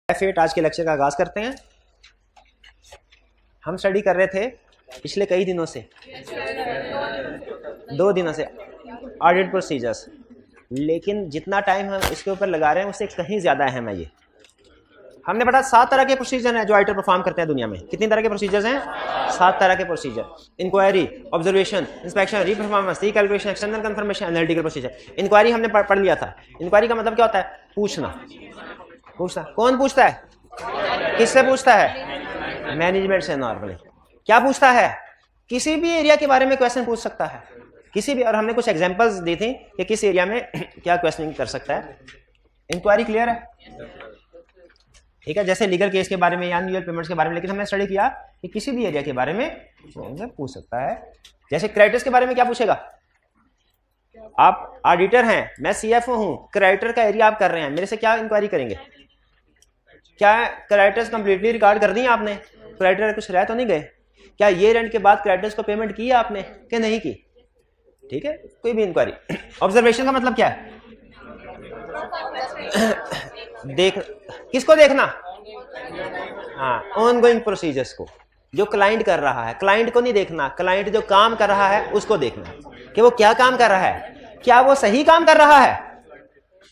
F8 आज के lecture का आगाज करते हैं। हम स्टडी कर रहे थे पिछले कई दिनों से, 2 दिनों से ऑडिट प्रोसीजर्स, लेकिन जितना टाइम हम इसके ऊपर लगा रहे हैं उससे कहीं ज़्यादा अहम है ये। हमने पढ़ा 7 तरह के प्रोसीजर हैं जो ऑडिटर परफॉर्म करते हैं दुनिया में। कितनी तरह के प्रोसीजर्स हैं? 7 तरह के procedure. Inquiry, observation, inspection, reperformance, recalibration, external confirmation, analytical procedure. Inquiry हमने पढ़ लिया था। इंक्वायरी का मतलब क्या होता है? पूछना। पूछना कौन पूछता है? किससे पूछता है? मैनेजमेंट से नॉर्मली। क्या पूछता है? किसी भी एरिया के बारे में क्वेश्चन पूछ सकता है, किसी भी। और हमने कुछ एग्जांपल्स दी थी कि किस एरिया में क्या क्वेश्चनिंग कर सकता है। इंक्वायरी क्लियर है? ठीक है, जैसे लीगल केस के बारे में या एनुअल पेमेंट्स के बारे में, लेकिन हमने स्टडी किया कि किसी भी एरिया के बारे में पूछ सकता है। जैसे क्रेडिटर्स के बारे में क्या पूछेगा? आप ऑडिटर हैं, मैं सीएफओ हूं, क्रेडिटर का एरिया आप कर रहे हैं, मेरे से क्या इंक्वायरी करेंगे? क्या क्रेडिटर्स कंप्लीटली रिकॉर्ड कर दी आपने? क्रेडिटर कुछ रह तो नहीं गए? क्या ये रेंट के बाद क्रेडिटर्स को पेमेंट की आपने कि नहीं की? ठीक है, कोई भी इंक्वायरी। ऑब्जर्वेशन का मतलब क्या है? देख, किसको देखना? हाँ, ऑनगोइंग प्रोसीजर्स को, जो क्लाइंट कर रहा है। क्लाइंट को नहीं देखना, क्लाइंट जो काम कर रहा है उसको देखना कि वो क्या काम कर रहा है, क्या वो सही काम कर रहा है।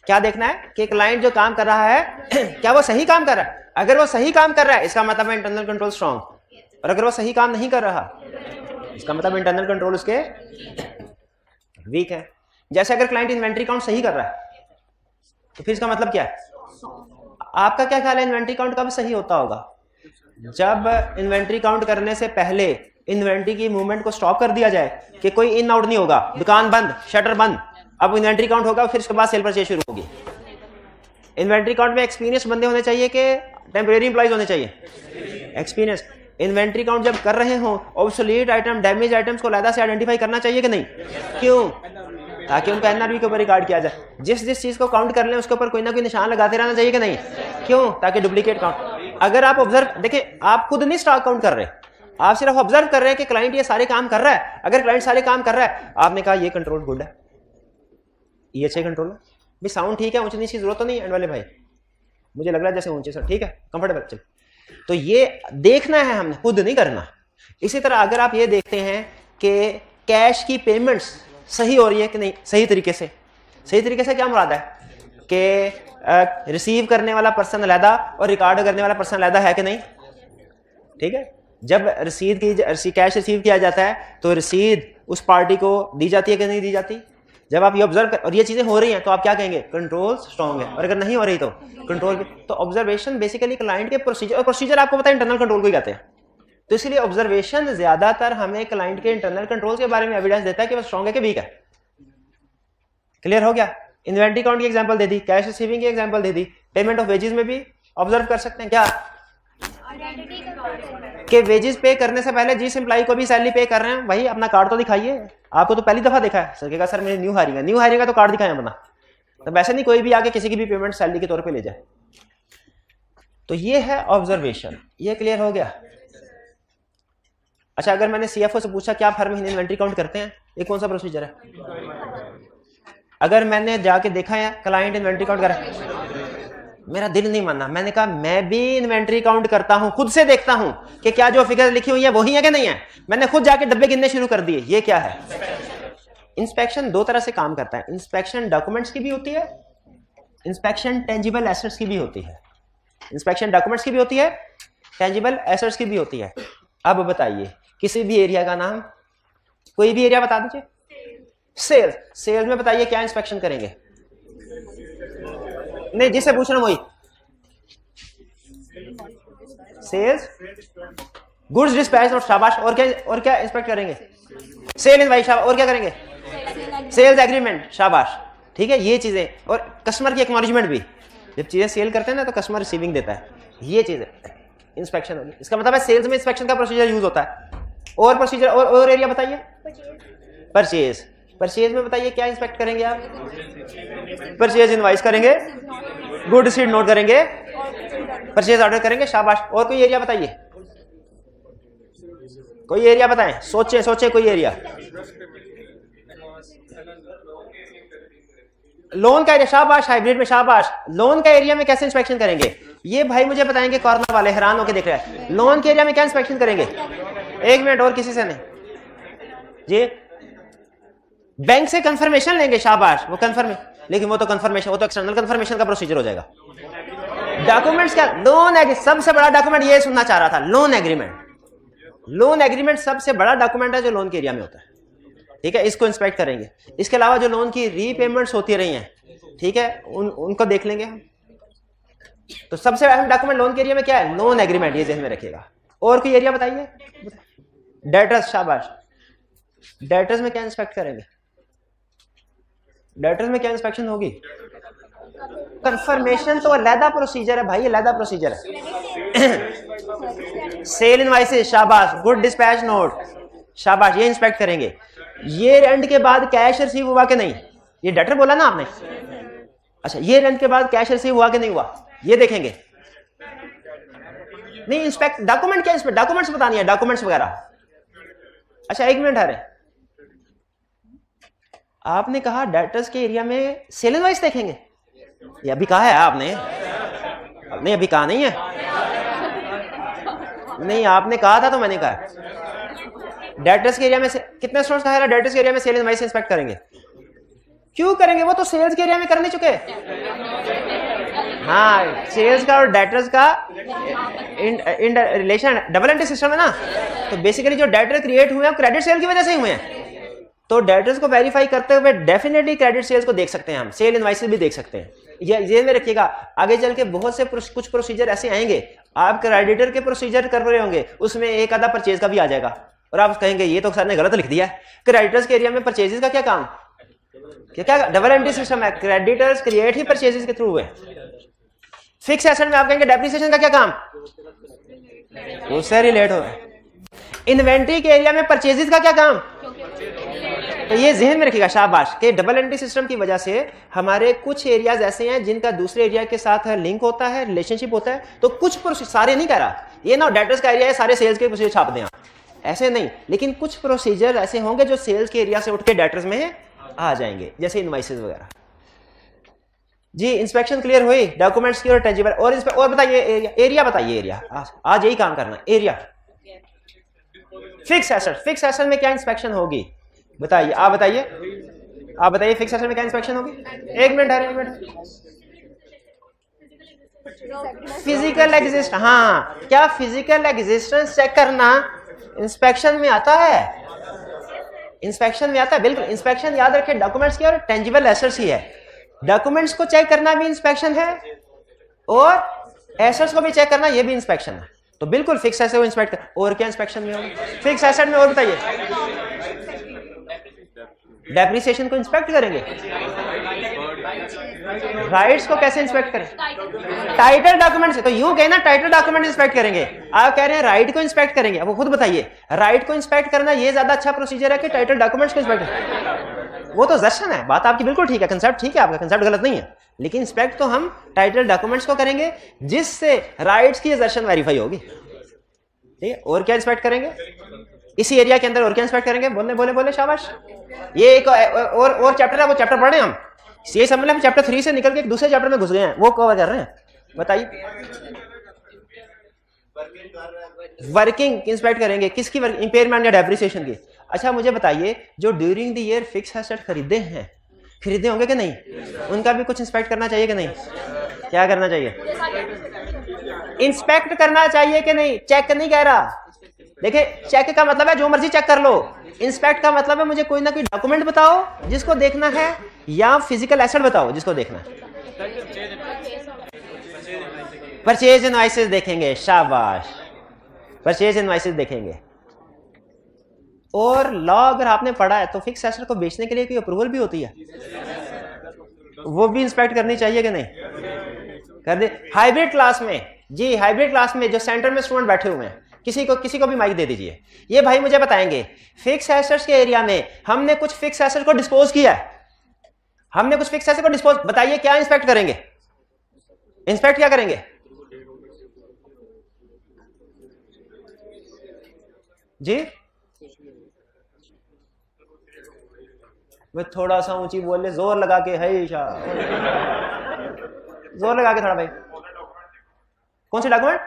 क्या देखना है कि क्लाइंट जो काम कर रहा है क्या वो सही काम कर रहा है। अगर वो सही काम कर रहा है इसका मतलब है इंटरनल कंट्रोल स्ट्रांग, और अगर वो सही काम नहीं कर रहा इसका मतलब इंटरनल कंट्रोल उसके वीक है। जैसे अगर क्लाइंट इन्वेंट्री काउंट सही कर रहा है तो फिर इसका मतलब क्या है? आपका क्या ख्याल है इन्वेंट्री काउंट कब सही होता होगा? जब इन्वेंट्री काउंट करने से पहले इन्वेंट्री की मूवमेंट को स्टॉप कर दिया जाए कि कोई इन आउट नहीं होगा, दुकान बंद, शटर बंद, अब इन्वेंट्री काउंट होगा, फिर उसके बाद सेल परचेज शुरू होगी। इन्वेंट्री काउंट में एक्सपीरियंस बंदे होने चाहिए कि टेम्परेरी एम्प्लॉइज होने चाहिए? एक्सपीरियंस। इन्वेंट्री काउंट जब कर रहे हो ऑब्सोलीट आइटम, डैमेज आइटम्स को अलग से आइडेंटिफाई करना चाहिए कि नहीं? क्यों? ताकि उनका एनआरबी के ऊपर रिकॉर्ड किया जाए। जिस चीज को काउंट कर लें उसके ऊपर कोई ना कोई निशान लगाते रहना चाहिए कि नहीं? क्यों? ताकि डुप्लीकेट काउंट। अगर आप ऑब्जर्व, देखिए आप खुद नहीं स्टॉक काउंट कर रहे, आप सिर्फ ऑब्जर्व कर रहे हैं कि क्लाइंट ये सारे काम कर रहा है। अगर क्लाइंट सारे काम कर रहा है, आपने कहा ये कंट्रोल गुड है, ये अच्छे कंट्रोल है, भी साउंड ठीक है, ऊंची नीची जरूरत तो नहीं एंड वाले भाई, मुझे लग रहा है जैसे ऊंचे सर, ठीक है, कंफर्टेबल। चल, तो ये देखना है हमने, खुद नहीं करना। इसी तरह अगर आप ये देखते हैं कि कैश की पेमेंट्स सही हो रही है कि नहीं, सही तरीके से। सही तरीके से क्या मुराद है? कि रिसीव करने वाला पर्सन अलहदा और रिकॉर्ड करने वाला पर्सन अलहदा है कि नहीं? ठीक है, जब रसीद की कैश रिसीव किया जाता है तो रसीद उस पार्टी को दी जाती है कि नहीं दी जाती? जब आप ये ऑब्जर्व कर और ये चीजें हो रही हैं तो आप क्या कहेंगे? कंट्रोल स्ट्रांग है। और अगर नहीं हो रही तो कंट्रोल। तो ऑब्जर्वेशन बेसिकली क्लाइंट के प्रोसीजर, और प्रोसीजर आपको पता है इंटरनल कंट्रोल को ही कहते हैं, तो इसलिए ऑब्जर्वेशन ज्यादातर हमें क्लाइंट के इंटरनल कंट्रोल के बारे में एविडेंस देता है कि वो स्ट्रांग है कि वीक है। क्लियर हो गया? इन्वेंट्री काउंट की एग्जांपल दे दी, कैश रिसीविंग की example they the, payment of wages में भी ऑब्जर्व कर सकते हैं क्या कि वेजेस पे करने से पहले जिस एम्प्लॉय को भी सैलरी पे कर रहे हैं भाई अपना कार्ड तो दिखाइए। आपको तो पहली दफा देखा है, सर कहेगा सर मेरी न्यू हायरिंग है तो कार्ड दिखाएं अपना। तो वैसे नहीं कोई भी आके किसी की भी पेमेंट सैलरी के तौर पे ले जाए। तो ये है ऑब्जर्वेशन। ये क्लियर हो गया? अच्छा, अगर मैंने सीएफओ से पूछा क्या आप हर महीने इन्वेंट्री काउंट करते हैं, ये कौन सा प्रोसीजर है? अगर मैंने जाके देखा है क्लाइंट इन्वेंट्री काउंट कर रहा है, मेरा दिल नहीं माना, मैंने कहा मैं भी इन्वेंट्री काउंट करता हूं, खुद से देखता हूं कि क्या जो फिगर लिखी हुई है वही है कि नहीं है। मैंने खुद जाके डब्बे गिनने शुरू कर दिए। ये क्या है? इंस्पेक्शन 2 तरह से काम करता है। इंस्पेक्शन डॉक्यूमेंट्स की भी होती है, इंस्पेक्शन टेंजिबल एसेट्स की भी होती है। इंस्पेक्शन डॉक्यूमेंट्स की भी होती है, टेंजिबल एसेट्स की भी होती है। अब बताइए किसी भी एरिया का नाम, कोई भी एरिया बता दीजिए। सेल्स में बताइए क्या इंस्पेक्शन करेंगे? नहीं, जिससे पूछ रहा हूं वही। सेल्स, गुड्स डिस्पैच और शाबाश। और क्या इंस्पेक्ट करेंगे? सेल इनवाइस, शाबाश। और क्या करेंगे? सेल्स एग्रीमेंट, शाबाश। ठीक है, ये चीजें। और कस्टमर की एक्नॉलेजमेंट भी, जब चीजें सेल करते हैं ना तो कस्टमर रिसीविंग देता है। ये चीजें इंस्पेक्शन होगी। इसका मतलब है सेल्स में इंस्पेक्शन का प्रोसीजर यूज होता है। और प्रोसीजर और एरिया बताइए। परचेज में बताइए क्या इंस्पेक्ट करेंगे आप? परचेज इनवाइस करेंगे, गुड रिसीट नोट करेंगे, परचेज ऑर्डर करेंगे, शाबाश। और कोई एरिया बताइए, कोई एरिया बताएं, सोचे कोई एरिया। लोन का एरिया, शाबाश, हाइब्रिड में शाबाश। लोन का एरिया में कैसे इंस्पेक्शन करेंगे ये भाई मुझे बताएंगे, कॉर्नर वाले हैरान होकर देख रहे हैं। लोन के एरिया में क्या इंस्पेक्शन करेंगे? एक मिनट, और किसी से नहीं जी। बैंक से कंफर्मेशन लेंगे, शाबाश, वो कंफर्म, लेकिन वो तो कंफर्मेशन, वो तो एक्सटर्नल कंफर्मेशन का प्रोसीजर हो जाएगा। डॉक्यूमेंट्स क्या? लोन एग्रीमेंट सबसे बड़ा डॉक्यूमेंट, ये सुनना चाह रहा था, लोन एग्रीमेंट। लोन एग्रीमेंट सबसे बड़ा डॉक्यूमेंट है जो लोन के एरिया में होता है, ठीक है, इसको इंस्पेक्ट करेंगे। इसके अलावा जो लोन की रीपेमेंट्स होती रही हैं, ठीक है, उनको देख लेंगे हम। तो सबसे अहम डॉक्यूमेंट लोन के एरिया में क्या है? लोन एग्रीमेंट, ये ध्यान में रखिएगा। और कोई एरिया बताइए? डेटर्स, शाबाश। डेटर्स में क्या इंस्पेक्ट करेंगे? डेटर्स में क्या इंस्पेक्शन होगी? कंफर्मेशन तो अलहदा प्रोसीजर है भाई, अलहदा प्रोसीजर है। सेल इनवाइसेस, शाबाश, गुड डिस्पैच नोट, शाबाश, ये इंस्पेक्ट करेंगे। ये एंड के बाद कैश रिसीव हुआ कि नहीं, ये डेटर बोला ना आपने, अच्छा, ये एंड के बाद कैश रिसीव हुआ कि नहीं हुआ, ये देखेंगे। नहीं, इंस्पेक्ट डॉक्यूमेंट क्या, इंस्पेक्ट डॉक्यूमेंट्स बतानी है, डॉक्यूमेंट्स वगैरह। अच्छा एक मिनट, अरे आपने कहा डेटर्स के एरिया में सेल इनवॉइस देखेंगे, ये अभी कहा है आपने? नहीं, अभी कहा नहीं है। नहीं, आपने कहा था तो मैंने कहा डेटर्स के एरिया में से कितने स्टोर्स कहा है डेटर्स के एरिया में सेल इनवॉइस इंस्पेक्ट करेंगे? क्यों करेंगे? वो तो सेल्स के एरिया में कर नहीं चुके। हाँ, सेल्स का और डेटर्स का in relation double entry system है ना, तो बेसिकली जो डेटर क्रिएट हुए हैं क्रेडिट सेल की वजह से ही हुए हैं। तो डेटर्स को वेरीफाई करते हुए डेफिनेटली क्रेडिट सेल्स को देख सकते हैं हम, सेल इनवॉइसेस भी देख सकते हैं। ये में रखिएगा, आगे चल के बहुत से कुछ प्रोसीजर ऐसे आएंगे, आप क्रेडिटर के प्रोसीजर कर रहे होंगे, उसमें एक आधा परचेज का भी आ जाएगा, और आप कहेंगे ये तो सर ने गलत लिख दिया है। क्रेडिटर्स के एरिया में परचेजेस का क्या काम? क्या डबल एंट्री सिस्टम है, क्रेडिटर्स क्रिएट ही परचेजेस के थ्रू हुए। फिक्स एसेट में आप कहेंगे डेप्रिसिएशन का क्या काम? उससे रिलेट हो। इन्वेंट्री के एरिया में परचेजेस का क्या काम? तो ये जहन में रखिएगा, शाबाश, के डबल एंट्री सिस्टम की वजह से हमारे कुछ एरियाज ऐसे हैं जिनका दूसरे एरिया के साथ लिंक होता है, रिलेशनशिप होता है। तो कुछ सारे नहीं कह रहा ये ना डेटर्स का एरिया है सारे सेल्स के प्रोसीजर छाप दें, ऐसे नहीं, लेकिन कुछ प्रोसीजर ऐसे होंगे जो सेल्स के एरिया से उठ के डेटर्स में आ जाएंगे, जैसे इनवॉइसेस वगैरह। जी, इंस्पेक्शन क्लियर हुई डॉक्यूमेंट्स की और टेंजिबल। और बताइए एरिया बताइए, एरिया आज यही काम करना, area. Fix asset, fix asset में क्या इंस्पेक्शन होगी बताइए, आप बताइए फिक्स एसेट में क्या इंस्पेक्शन होगी? एक मिनट, फिजिकल एग्जिस्ट, हाँ, क्या फिजिकल एग्जिस्टेंस चेक करना इंस्पेक्शन में आता है? इंस्पेक्शन में आता है, बिल्कुल। इंस्पेक्शन याद रखें डॉक्यूमेंट्स की और टेंजिबल एसेट्स ही है। डॉक्यूमेंट्स को चेक करना भी इंस्पेक्शन है और एसेट्स को भी चेक करना ये भी इंस्पेक्शन है। तो बिल्कुल फिक्स एसेट को इंस्पेक्ट कर। और क्या इंस्पेक्शन में होगा फिक्स एसेट में? और बताइए, डेप्रिसिएशन को इंस्पेक्ट करेंगे। राइट्स को कैसे इंस्पेक्ट करें? टाइटल डॉक्यूमेंट से। तो यूं कहे ना, टाइटल डॉक्यूमेंट इंस्पेक्ट करेंगे। आप कह रहे हैं राइट को इंस्पेक्ट करेंगे, अब खुद बताइए, राइट को इंस्पेक्ट करना ये ज्यादा अच्छा प्रोसीजर है कि टाइटल डॉक्यूमेंट्स को इंस्पेक्ट करना? वो तो जशन है, बात आपकी बिल्कुल ठीक है, कंसेप्ट ठीक है, आपका कंसेप्ट गलत नहीं है, लेकिन इंस्पेक्ट तो हम टाइटल डॉक्यूमेंट्स को करेंगे जिससे राइट्स की जशन वेरीफाई होगी। ठीक है, और क्या इंस्पेक्ट करेंगे इसी एरिया के अंदर? और क्या इंस्पेक्ट करेंगे? बोले, शाबाश। ये एक और चैप्टर है, वो चैप्टर पढ़ रहे हैं हम, ये समझ लें चैप्टर 3 से निकल के एक दूसरे चैप्टर में घुस गए हैं, वो कवर कर रहे हैं। बताइए, वर्किंग इंस्पेक्ट करेंगे किसकी? इंपेयरमेंट या डेप्रिसिएशन की। अच्छा मुझे बताइए, जो during the year fix asset खरीदे होंगे कि नहीं, उनका भी कुछ इंस्पेक्ट करना चाहिए कि नहीं? क्या करना चाहिए? इंस्पेक्ट करना चाहिए कि नहीं? चेक नहीं कह रहा, देखिए चेक का मतलब है जो मर्जी चेक कर लो, इंस्पेक्ट का मतलब है मुझे कोई ना कोई डॉक्यूमेंट बताओ जिसको देखना है, या फिजिकल एसेट बताओ जिसको देखना है। परचेज इनवॉइसेस देखेंगे, शाबाश, परचेज इनवॉइसेस देखेंगे। और लॉ अगर आपने पढ़ा है तो फिक्स एसेट को बेचने के लिए कोई अप्रूवल भी होती है, वो भी इंस्पेक्ट करनी चाहिए कि नहीं? कर दे। हाइब्रिड क्लास में, जी हाइब्रिड क्लास में जो सेंटर में स्टूडेंट बैठे हुए हैं, किसी को भी माइक दे दीजिए। ये भाई मुझे बताएंगे फिक्स एसेट्स के एरिया में हमने कुछ फिक्स एसेट को डिस्पोज किया है, बताइए क्या इंस्पेक्ट करेंगे? इंस्पेक्ट क्या करेंगे जी? मैं थोड़ा सा ऊंची बोले, जोर लगा के, है जोर लगा के थोड़ा भाई। कौन से डॉक्यूमेंट?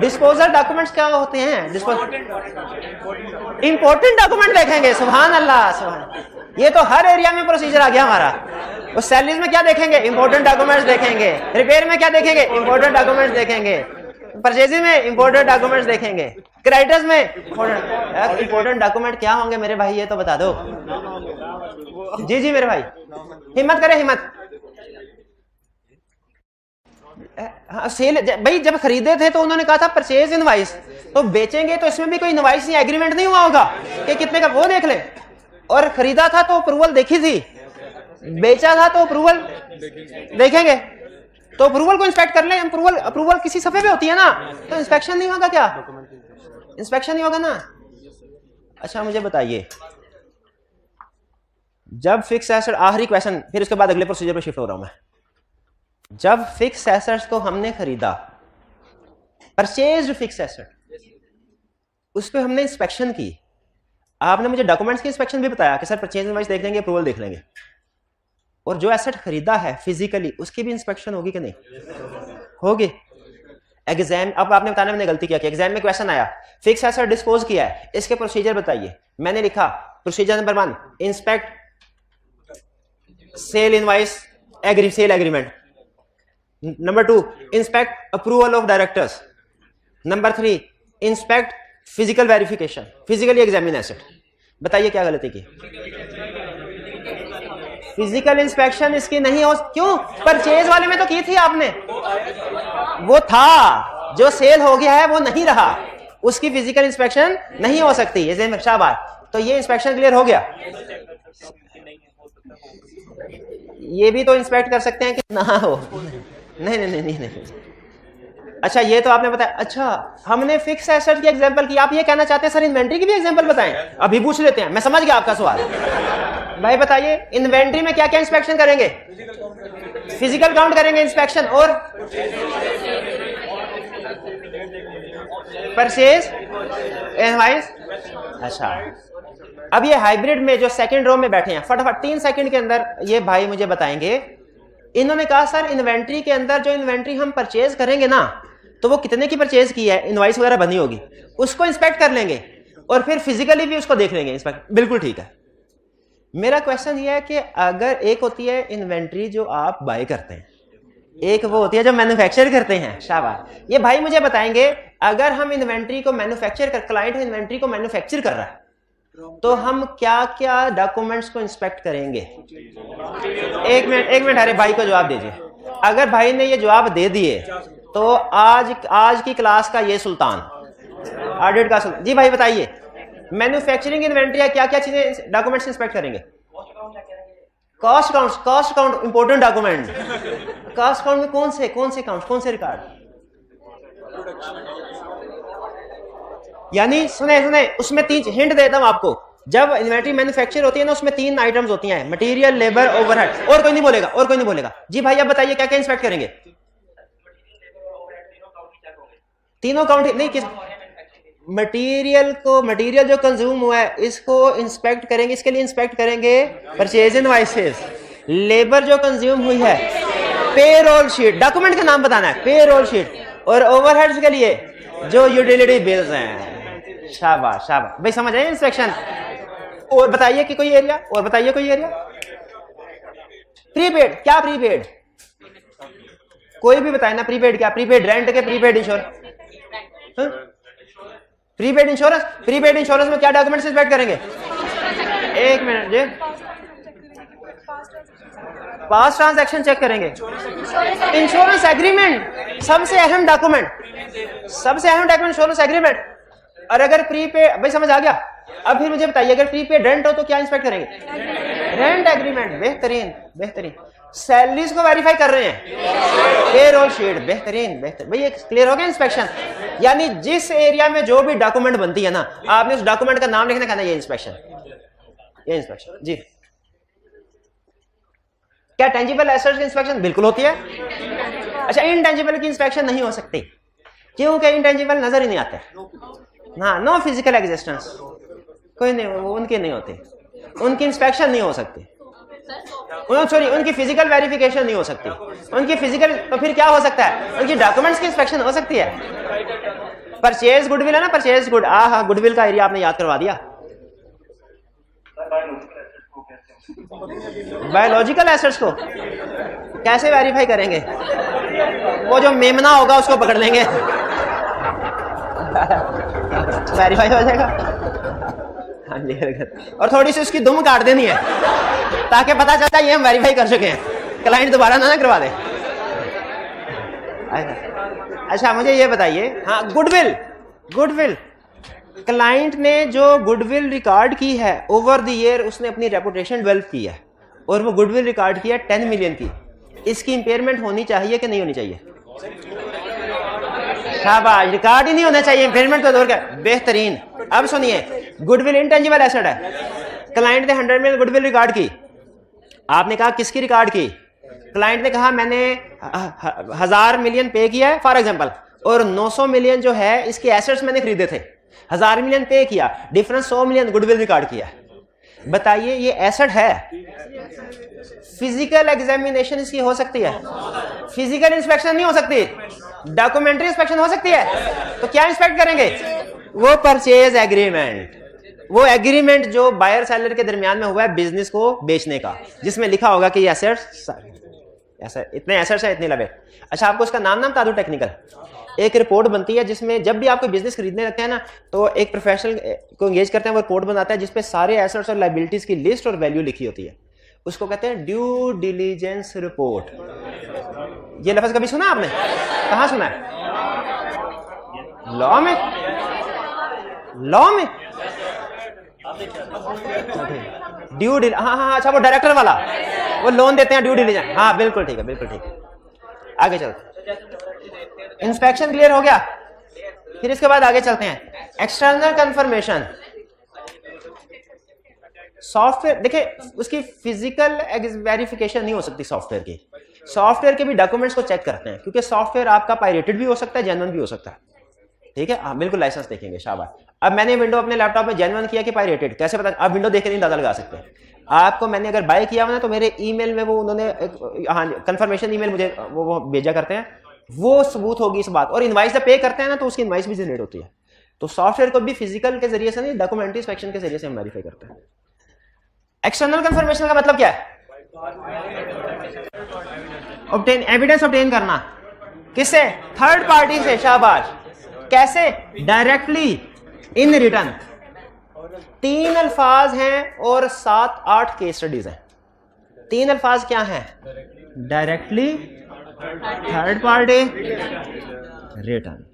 डिस्पोजल डॉक्यूमेंट्स क्या होते हैं? इंपॉर्टेंट डॉक्यूमेंट देखेंगे। सुभान अल्लाह, सुभान। ये तो हर एरिया में प्रोसीजर आ गया हमारा। उस सैलरीज में क्या देखेंगे? इंपॉर्टेंट डॉक्यूमेंट्स देखेंगे। रिपेयर में क्या देखेंगे? इंपॉर्टेंट डॉक्यूमेंट्स देखेंगे। परचेजिंग में इंपॉर्टेंट डॉक्यूमेंट्स देखेंगे। क्रेडिटर्स में इंपॉर्टेंट डॉक्यूमेंट क्या होंगे मेरे भाई, ये तो बता दो। जी जी मेरे भाई, हिम्मत करें, हिम्मत। सेल भाई जब खरीदे थे तो उन्होंने कहा था परचेज इनवाइस, तो बेचेंगे तो इसमें भी कोई इनवाइस नहीं, एग्रीमेंट नहीं हुआ होगा कि कितने का, वो देख ले। और खरीदा था तो अप्रूवल देखी थी, बेचा था तो अप्रूवल देखेंगे, तो अप्रूवल को इंस्पेक्ट कर ले। अप्रूवल किसी सफे पे होती है ना, तो इंस्पेक्शन नहीं होगा क्या? इंस्पेक्शन नहीं होगा ना। अच्छा मुझे बताइए, जब फिक्स एसेट, आखिरी क्वेश्चन, फिर उसके बाद अगले प्रोसीजर पे शिफ्ट हो रहा हूं मैं। जब फिक्स एसेट्स को हमने खरीदा, परचेज्ड फिक्स एसेट, उस पर हमने इंस्पेक्शन की। आपने मुझे डॉक्यूमेंट्स की इंस्पेक्शन भी बताया कि सर परचेज इनवॉइस देख लेंगे, अप्रूवल देख लेंगे। और जो एसेट खरीदा है फिजिकली, उसकी भी इंस्पेक्शन होगी कि नहीं? होगी। एग्जाम, अब आपने बताना मैंने गलती किया कि एग्जाम में क्वेश्चन आया, फिक्स एसेट डिस्पोज किया है, इसके प्रोसीजर बताइए। मैंने लिखा procedure number 1, inspect sale invoice, sale agreement. Number 2, inspect approval of directors. Number 3, inspect physical verification, physically examine asset. बताइए क्या गलती की? फिजिकल इंस्पेक्शन इसकी नहीं हो, क्यों? परचेज वाले में तो की थी आपने, वो था, जो सेल हो गया है वो नहीं रहा, उसकी फिजिकल इंस्पेक्शन नहीं हो सकती। ये शाबाश, तो ये इंस्पेक्शन क्लियर हो गया। ये भी तो इंस्पेक्ट कर सकते हैं कि ना हो? नहीं नहीं नहीं नहीं, नहीं। अच्छा ये तो आपने बताया। अच्छा हमने फिक्स एसेट की एग्जांपल की, आप ये कहना चाहते हैं सर इन्वेंट्री की भी एग्जांपल बताएं? अभी पूछ लेते हैं, मैं समझ गया आपका सवाल। भाई बताइए इन्वेंट्री में क्या क्या इंस्पेक्शन करेंगे? फिजिकल काउंट करेंगे इंस्पेक्शन, और परचेज इनवॉइस। अच्छा अब ये हाइब्रिड में जो सेकंड रो में बैठे हैं, फटाफट 3 सेकंड के अंदर ये भाई मुझे बताएंगे। इन्होंने कहा सर इन्वेंट्री के अंदर जो इन्वेंट्री हम परचेज करेंगे ना, तो वो कितने की परचेज की है, इनवॉइस वगैरह बनी होगी, उसको इंस्पेक्ट कर लेंगे और फिर फिजिकली भी उसको देख लेंगे इंस्पेक्ट। बिल्कुल ठीक है। मेरा क्वेश्चन ये है कि अगर एक होती है इन्वेंट्री जो आप बाय करते हैं, एक वो होती है जो मैन्युफैक्चर करते हैं। शाबाश। ये भाई मुझे बताएंगे अगर हम इन्वेंट्री को मैन्युफैक्चर कर, क्लाइंट इन्वेंट्री को मैन्युफैक्चर कर रहा है, तो हम क्या क्या डॉक्यूमेंट्स को इंस्पेक्ट करेंगे? एक मिनट अरे भाई को जवाब दीजिए। अगर भाई ने ये जवाब दे दिए तो आज की क्लास का ये सुल्तान, ऑडिट का सुल्तान। जी भाई बताइए, मैन्युफैक्चरिंग इन्वेंट्री है, क्या क्या चीजें डॉक्यूमेंट्स इंस्पेक्ट करेंगे? Cost count important document. Cost count में कौन से काउंट, कौन से रिकॉर्ड? यानी सुने उसमें 3 हिंट देता हूं आपको। जब इन्वेंट्री मैन्युफैक्चर होती है ना, उसमें 3 आइटम्स होती हैं, मटेरियल, लेबर, ओवरहेड। और कोई नहीं बोलेगा। जी भाई आप बताइए क्या क्या इंस्पेक्ट करेंगे? तीनों काउंट नहीं, किस मटेरियल जो कंज्यूम हुआ है इसको इंस्पेक्ट करेंगे। इसके लिए इंस्पेक्ट करेंगे परचेज इनवॉइसेस। लेबर जो कंज्यूम हुई है, पेरोल शीट, डॉक्यूमेंट का नाम बताना है, पेरोल शीट। और ओवरहेड्स के लिए जो यूटिलिटी बिल्स हैं। शाबाश भाई, समझ आए इंस्पेक्शन। और बताइए कि कोई एरिया, प्रीपेड, क्या प्रीपेड? कोई भी बताए ना, प्रीपेड क्या? प्रीपेड रेंट के, प्रीपेड इंश्योरेंस। प्रीपेड इंश्योरेंस में क्या डॉक्यूमेंट्स इंस्पेक्ट करेंगे? एक मिनट जी, पास्ट ट्रांजैक्शन चेक करेंगे। इंश्योरेंस एग्रीमेंट सबसे अहम डॉक्यूमेंट, इंश्योरेंस एग्रीमेंट। और अगर प्रीपेड, भाई समझ आ गया? अब फिर मुझे बताइए अगर प्रीपेड रेंट हो तो क्या इंस्पेक्ट करेंगे? Rent agreement. बेहतरीन। सैलरीज को वेरीफाई कर रहे हैं, पेरोल शीट। बेहतरीन। भाई ये क्लियर हो गया इंस्पेक्शन। यानी जिस एरिया में जो भी डॉक्यूमेंट बनती है ना, आपने उस डॉक्यूमेंट का नाम लिखना, कहना ये इंस्पेक्शन। जी। क्या टेंजिबल एसेट्स की इंस्पेक्शन? बिल्कुल होती है। अच्छा इनटेंजिबल की इंस्पेक्शन नहीं हो सकती, क्योंकि इनटेंजिबल नजर ही नहीं आते। हाँ, नो फिजिकल एग्जिस्टेंस, कोई नहीं, वो उनके नहीं होते। उनकी इंस्पेक्शन नहीं हो सकती, सॉरी उनकी फिजिकल वेरिफिकेशन नहीं हो सकती, उनकी फिजिकल, तो फिर क्या हो सकता है, उनकी डॉक्यूमेंट्स की इंस्पेक्शन हो सकती है। परचेज गुडविल है ना, परचेज गुड, हाँ गुडविल का एरिया आपने याद करवा दिया। बायोलॉजिकल एसेट्स को कैसे वेरीफाई करेंगे, वो जो मेमना होगा उसको पकड़ लेंगे वेरीफाई हो जाएगा। हाँ जी, और थोड़ी सी उसकी दुम काट देनी है ताकि पता चलता है ये हम वेरीफाई कर चुके हैं, क्लाइंट दोबारा ना करवा दे। अच्छा मुझे ये बताइए, हाँ गुडविल, गुडविल क्लाइंट ने जो गुडविल रिकॉर्ड की है ओवर द ईयर, उसने अपनी रेपुटेशन डेवलप की है और वो गुडविल रिकॉर्ड किया 10 मिलियन की, इसकी इंपेयरमेंट होनी चाहिए कि नहीं होनी चाहिए? शाबाश, रिकॉर्ड ही नहीं होना चाहिए, इंपेयरमेंट तो दूर का, बेहतरीन। अब सुनिए, गुडविल इंटेंजिबल एसेट है, क्लाइंट ने 100 मिलियन गुडविल रिकॉर्ड की, आपने कहा किसकी रिकॉर्ड की? क्लाइंट ने कहा मैंने 1000 मिलियन पे किया है फॉर एग्जांपल, और 900 मिलियन जो है इसके एसेट्स मैंने खरीदे थे, 1000 मिलियन पे किया, डिफरेंस 100 मिलियन गुडविल रिकॉर्ड किया। बताइए ये एसेट है, फिजिकल एग्जामिनेशन इसकी हो सकती है, फिजिकल इंस्पेक्शन नहीं हो सकती, डॉक्यूमेंट्री इंस्पेक्शन हो सकती है। तो क्या इंस्पेक्ट करेंगे? वो परचेज एग्रीमेंट, वो एग्रीमेंट जो बायर सेलर के दरमियान में हुआ है बिजनेस को बेचने का, जिसमें लिखा होगा कि ये एसेट्स, ऐसा इतने एसेट्स है, इतनी लगे। अच्छा आपको उसका नाम बता दूं, टेक्निकल एक रिपोर्ट बनती है जिसमें जब भी आपको बिजनेस खरीदने लगते हैं ना, तो एक प्रोफेशनल को एंगेज करते हैं, वो रिपोर्ट बनाता है जिसपे सारे एसेट्स और लायबिलिटीज की लिस्ट और वैल्यू लिखी होती है, उसको कहते हैं ड्यू डिलीजेंस रिपोर्ट। ये लफ्ज कभी सुना आपने? कहां सुना है? लॉ में, लॉ में ड्यू डिल, हाँ हाँ अच्छा, वो डायरेक्टर वाला, वो लोन देते हैं ड्यू डिलीजेंस, हाँ बिल्कुल ठीक है, बिल्कुल ठीक है। आगे चलते, इंस्पेक्शन क्लियर हो गया, फिर इसके बाद आगे चलते हैं एक्सटर्नल कंफर्मेशन। सॉफ्टवेयर देखिए, उसकी फिजिकल वेरिफिकेशन नहीं हो सकती सॉफ्टवेयर की, सॉफ्टवेयर के भी डॉक्यूमेंट्स को चेक करते हैं, क्योंकि सॉफ्टवेयर आपका पायरेटेड भी हो सकता है, जेन्युइन भी हो सकता है, ठीक है। आप बिल्कुल लाइसेंस देखेंगे, शाबाश। अब मैंने विंडो अपने लैपटॉप में जेन्युइन किया कि पायरेटेड, कैसे पता? आप विंडो देख के नहीं अंदाजा लगा सकते। आपको मैंने अगर बाय किया हुआ ना, तो मेरे ईमेल में वो उन्होंने हाँ कंफर्मेशन ईमेल मुझे वो भेजा करते हैं, वो सबूत होगी इस बात। और इनवाइस जब पे करते हैं ना, तो उसकी इनवाइस भी जनरेट होती है। तो सॉफ्टवेयर को भी फिजिकल के जरिए से नहीं, डॉक्यूमेंट्री इंस्पेक्शन के जरिए से हम वेरीफाई करते हैं। एक्सटर्नल कंफर्मेशन का मतलब क्या है? ऑब्टेन, एविडेंस ऑब्टेन करना, किससे? थर्ड पार्टी से, शाबाश। कैसे? Directly in return. 3 अल्फाज हैं और 7-8 केस स्टडीज हैं। 3 अल्फाज क्या हैं? Directly, third party, return.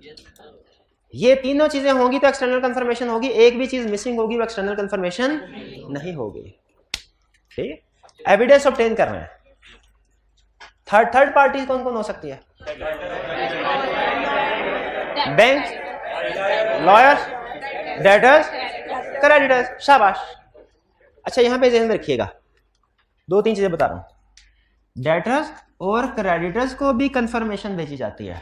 ये तीनों चीजें होंगी तो एक्सटर्नल कंफर्मेशन होगी, एक भी चीज मिसिंग होगी वो एक्सटर्नल कंफर्मेशन नहीं होगी, ठीक। एविडेंस ऑब्टेन कर रहे हैं। थर्ड पार्टी कौन कौन हो सकती है? बैंक, लॉयर्स, डेटर्स, क्रेडिटर्स, शाबाश। अच्छा यहां पे ध्यान में रखिएगा, 2-3 चीजें बता रहा हूं। डेटर्स और क्रेडिटर्स को भी कंफर्मेशन भेजी जाती है।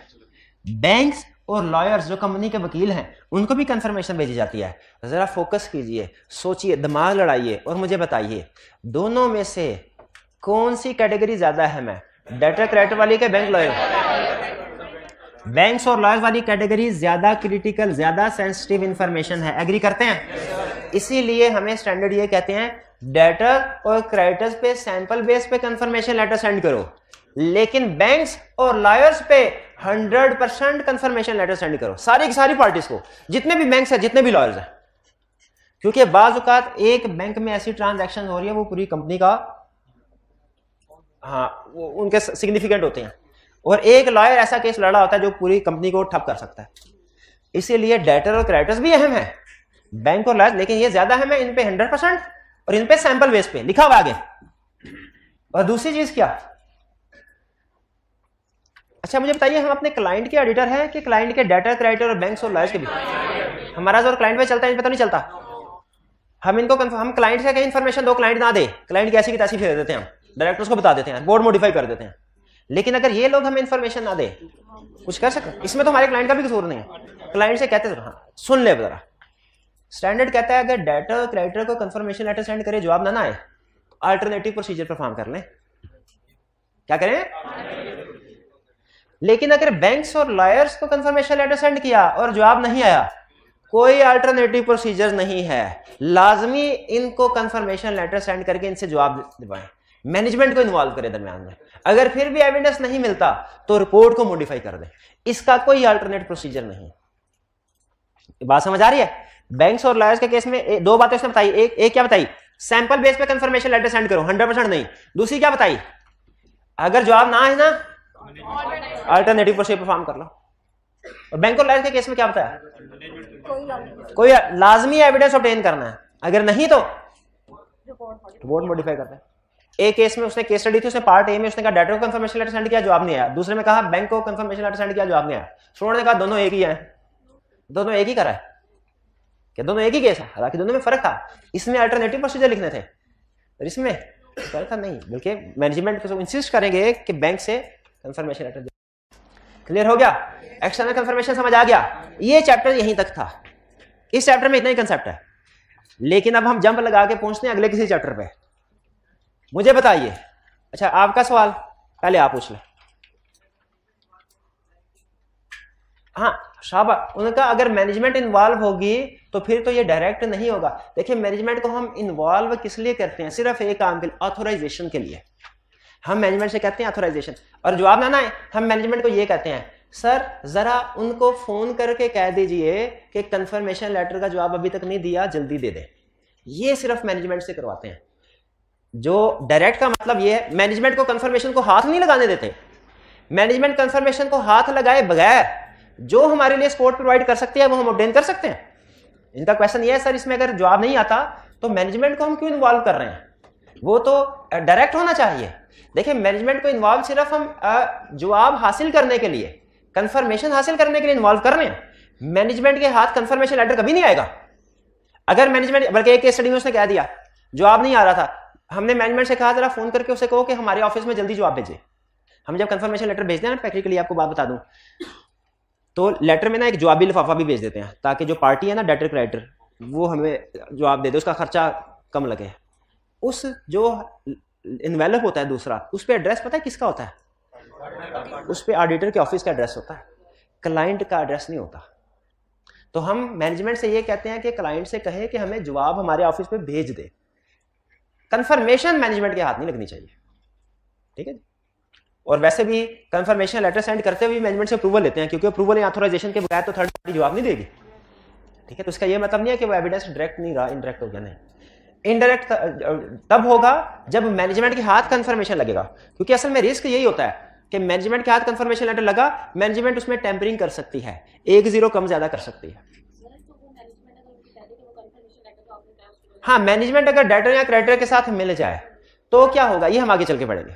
बैंक्स और लॉयर्स जो कंपनी के वकील हैं, उनको भी कंफर्मेशन भेजी जाती है। जरा फोकस कीजिए, सोचिए, दिमाग लड़ाइए और मुझे बताइए, दोनों में से कौन सी कैटेगरी ज्यादा अहम है? डेटर क्रेडिटर वाली के बैंक लॉयर? बैंक्स और लॉयर्स वाली कैटेगरी ज्यादा क्रिटिकल, ज्यादा सेंसिटिव इंफॉर्मेशन है। एग्री करते हैं? इसीलिए हमें स्टैंडर्ड ये कहते हैं, डेटर और क्रेडिटर्स पे सैंपल बेस पे कंफर्मेशन लेटर सेंड करो, लेकिन बैंक्स और लॉयर्स पे 100% कंफर्मेशन लेटर सेंड करो, सारी की सारी पार्टीज को, जितने भी बैंक्स हैं, जितने भी लॉयर्स हैं। क्योंकि बाज़ औक़ात एक बैंक में ऐसी ट्रांजैक्शन हो रही है वो पूरी कंपनी का, हाँ वो उनके सिग्निफिकेंट होते हैं, और एक लॉयर ऐसा केस लड़ा होता है जो पूरी कंपनी को ठप कर सकता है। इसीलिए डेटर और क्रेडिटर्स भी अहम है, बैंक और लॉयर, लेकिन ये ज्यादा अहम है, इन पे 100% और इन पे सैंपल बेस पे लिखा हुआ आगे। और दूसरी चीज क्या? अच्छा मुझे बताइए, हम अपने क्लाइंट के ऑडिटर हैं कि क्लाइंट के डेटर, क्रेडिटर और बैंक्स और लॉयर्स के भी? हमारा जो क्लाइंट पे चलता है, इन पता नहीं चलता। हम इनको हम क्लाइंट से कहीं इंफॉर्मेशन, 2 क्लाइंट ना दे, क्लाइंट की ऐसी की तैसी फेर देते हैं, हम डायरेक्टर्स को बता देते हैं, बोर्ड मॉडिफाई कर देते हैं। लेकिन अगर ये लोग हमें इंफॉर्मेशन ना दे, कुछ कर सकते? इसमें तो हमारे क्लाइंट का भी कसूर नहीं है। क्लाइंट से कहते हैं हाँ सुन ले जरा, स्टैंडर्ड कहता है अगर डेटर क्रेडिटर को कंफर्मेशन लेटर सेंड करे, जवाब ना आए, अल्टरनेटिव प्रोसीजर परफॉर्म कर लें। क्या करें? लेकिन अगर बैंक्स और लॉयर्स को कंफर्मेशन लेटर सेंड किया और जवाब नहीं आया, कोई अल्टरनेटिव प्रोसीजर नहीं है, लाजमी इनको कंफर्मेशन लेटर सेंड करके इनसे जवाब दिलवाएं, मैनेजमेंट को इन्वॉल्व करें दरमियान में। अगर फिर भी एविडेंस नहीं मिलता तो रिपोर्ट को मॉडिफाई कर दें, इसका कोई अल्टरनेट प्रोसीजर नहीं। बात समझ आ रही है? बैंक्स और लॉयर्स के केस में दो बातें उसने बताई। एक क्या बताई? सैंपल बेस पे कंफर्मेशन लेटर सेंड करो, 100% नहीं। दूसरी क्या बताई? अगर जवाब ना है ना, अल्टरनेटिव प्रोसीजर परफॉर्म कर लो। और बैंक और लॉयर्स के केस में क्या बताया? कोई लाजमी एविडेंस ऑब्टेन करना है, अगर नहीं तो रिपोर्ट मॉडिफाई करते हैं। एक केस में उसने केस स्टडी थी, उसने पार्ट ए में उसने कहा डेटर को कंफर्मेशन लेटर सेंड किया, जवाब नहीं आया। दूसरे में कहा बैंक को कंफर्मेशन लेटर सेंड किया, जवाब नहीं आया। स्टूडेंट ने कहा दोनों एक ही है, दोनों एक ही करा है, क्या दोनों एक ही केस है? हालांकि दोनों में फर्क था, इसमें अल्टरनेटिव प्रोसीजर लिखने थे और इसमें फर्क था नहीं, बल्कि मैनेजमेंट को इंसिस्ट करेंगे कि बैंक से कंफर्मेशन लेटर दे। क्लियर हो गया? एक्सटर्नल कंफर्मेशन समझ आ गया? ये चैप्टर यहीं तक था, इस चैप्टर में इतना ही कंसेप्ट है। लेकिन अब हम जंप लगा के पहुंचते हैं अगले किसी चैप्टर पे। मुझे बताइए, अच्छा आपका सवाल पहले आप पूछ लें। हाँ शाबाश, उनका अगर मैनेजमेंट इन्वॉल्व होगी तो फिर तो ये डायरेक्ट नहीं होगा। देखिए मैनेजमेंट को हम इन्वॉल्व किस लिए करते हैं? सिर्फ एक काम के लिए, ऑथोराइजेशन के लिए। हम मैनेजमेंट से कहते हैं ऑथोराइजेशन, और जवाब ना आए हम मैनेजमेंट को ये कहते हैं सर जरा उनको फोन करके कह दीजिए कि कंफर्मेशन लेटर का जवाब अभी तक नहीं दिया, जल्दी दे दे। ये सिर्फ मैनेजमेंट से करवाते हैं। जो डायरेक्ट का मतलब ये है, मैनेजमेंट को कंफर्मेशन को हाथ नहीं लगाने देते। मैनेजमेंट कंफर्मेशन को हाथ लगाए बगैर जो हमारे लिए सपोर्ट प्रोवाइड कर सकती है वो हम ऑब्टेन कर सकते हैं। इनका क्वेश्चन ये है सर इसमें अगर जवाब नहीं आता तो मैनेजमेंट को हम क्यों इन्वॉल्व कर रहे हैं? वो तो डायरेक्ट होना चाहिए। देखिए मैनेजमेंट को इन्वॉल्व सिर्फ हम जवाब हासिल करने के लिए, कंफर्मेशन हासिल करने के लिए इन्वॉल्व कर रहे हैं। मैनेजमेंट के हाथ कंफर्मेशन लेटर कभी नहीं आएगा। अगर मैनेजमेंट, बल्कि एक केस स्टडी में उसने कह दिया जवाब नहीं आ रहा था, हमने मैनेजमेंट से कहा जरा फोन करके उसे कहो कि हमारे ऑफिस में जल्दी जवाब भेजे। हम जब कंफर्मेशन लेटर भेजते हैं ना, प्रैक्टिकली आपको बात बता दूं, तो लेटर में ना एक जवाबी लिफाफा भी भेज देते हैं ताकि जो पार्टी है ना डेटर क्रेडिटर, वो हमें जवाब दे दे, उसका खर्चा कम लगे। उस जो इन्वेलप होता है दूसरा, उस पर एड्रेस पता है किसका होता है? उस पर ऑडिटर के ऑफिस का एड्रेस होता है, क्लाइंट का एड्रेस नहीं होता। तो हम मैनेजमेंट से ये कहते हैं कि क्लाइंट से कहें कि हमें जवाब हमारे ऑफिस पे भेज दे। कंफर्मेशन मैनेजमेंट के हाथ नहीं लगनी चाहिए, ठीक है। और वैसे भी कंफर्मेशन लेटर सेंड करते हुए मैनेजमेंट से अप्रूवल लेते हैं, क्योंकि अप्रूवल या ऑथराइजेशन के बगैर तो थर्ड पार्टी जवाब नहीं देगी, ठीक है। तो इसका ये मतलब नहीं है कि वो एविडेंस डायरेक्ट नहीं रहा, इनडायरेक्ट हो गया। नहीं, इनडायरेक्ट तब होगा जब मैनेजमेंट के हाथ कंफर्मेशन लगेगा, क्योंकि असल में रिस्क यही होता है कि मैनेजमेंट के हाथ कंफर्मेशन लेटर लगा, मैनेजमेंट उसमें टेम्परिंग कर सकती है, 1-0 कम ज्यादा कर सकती है। हाँ, मैनेजमेंट अगर डेटर या क्रेडिटर के साथ मिल जाए तो क्या होगा, ये हम आगे चल के पढ़ेंगे,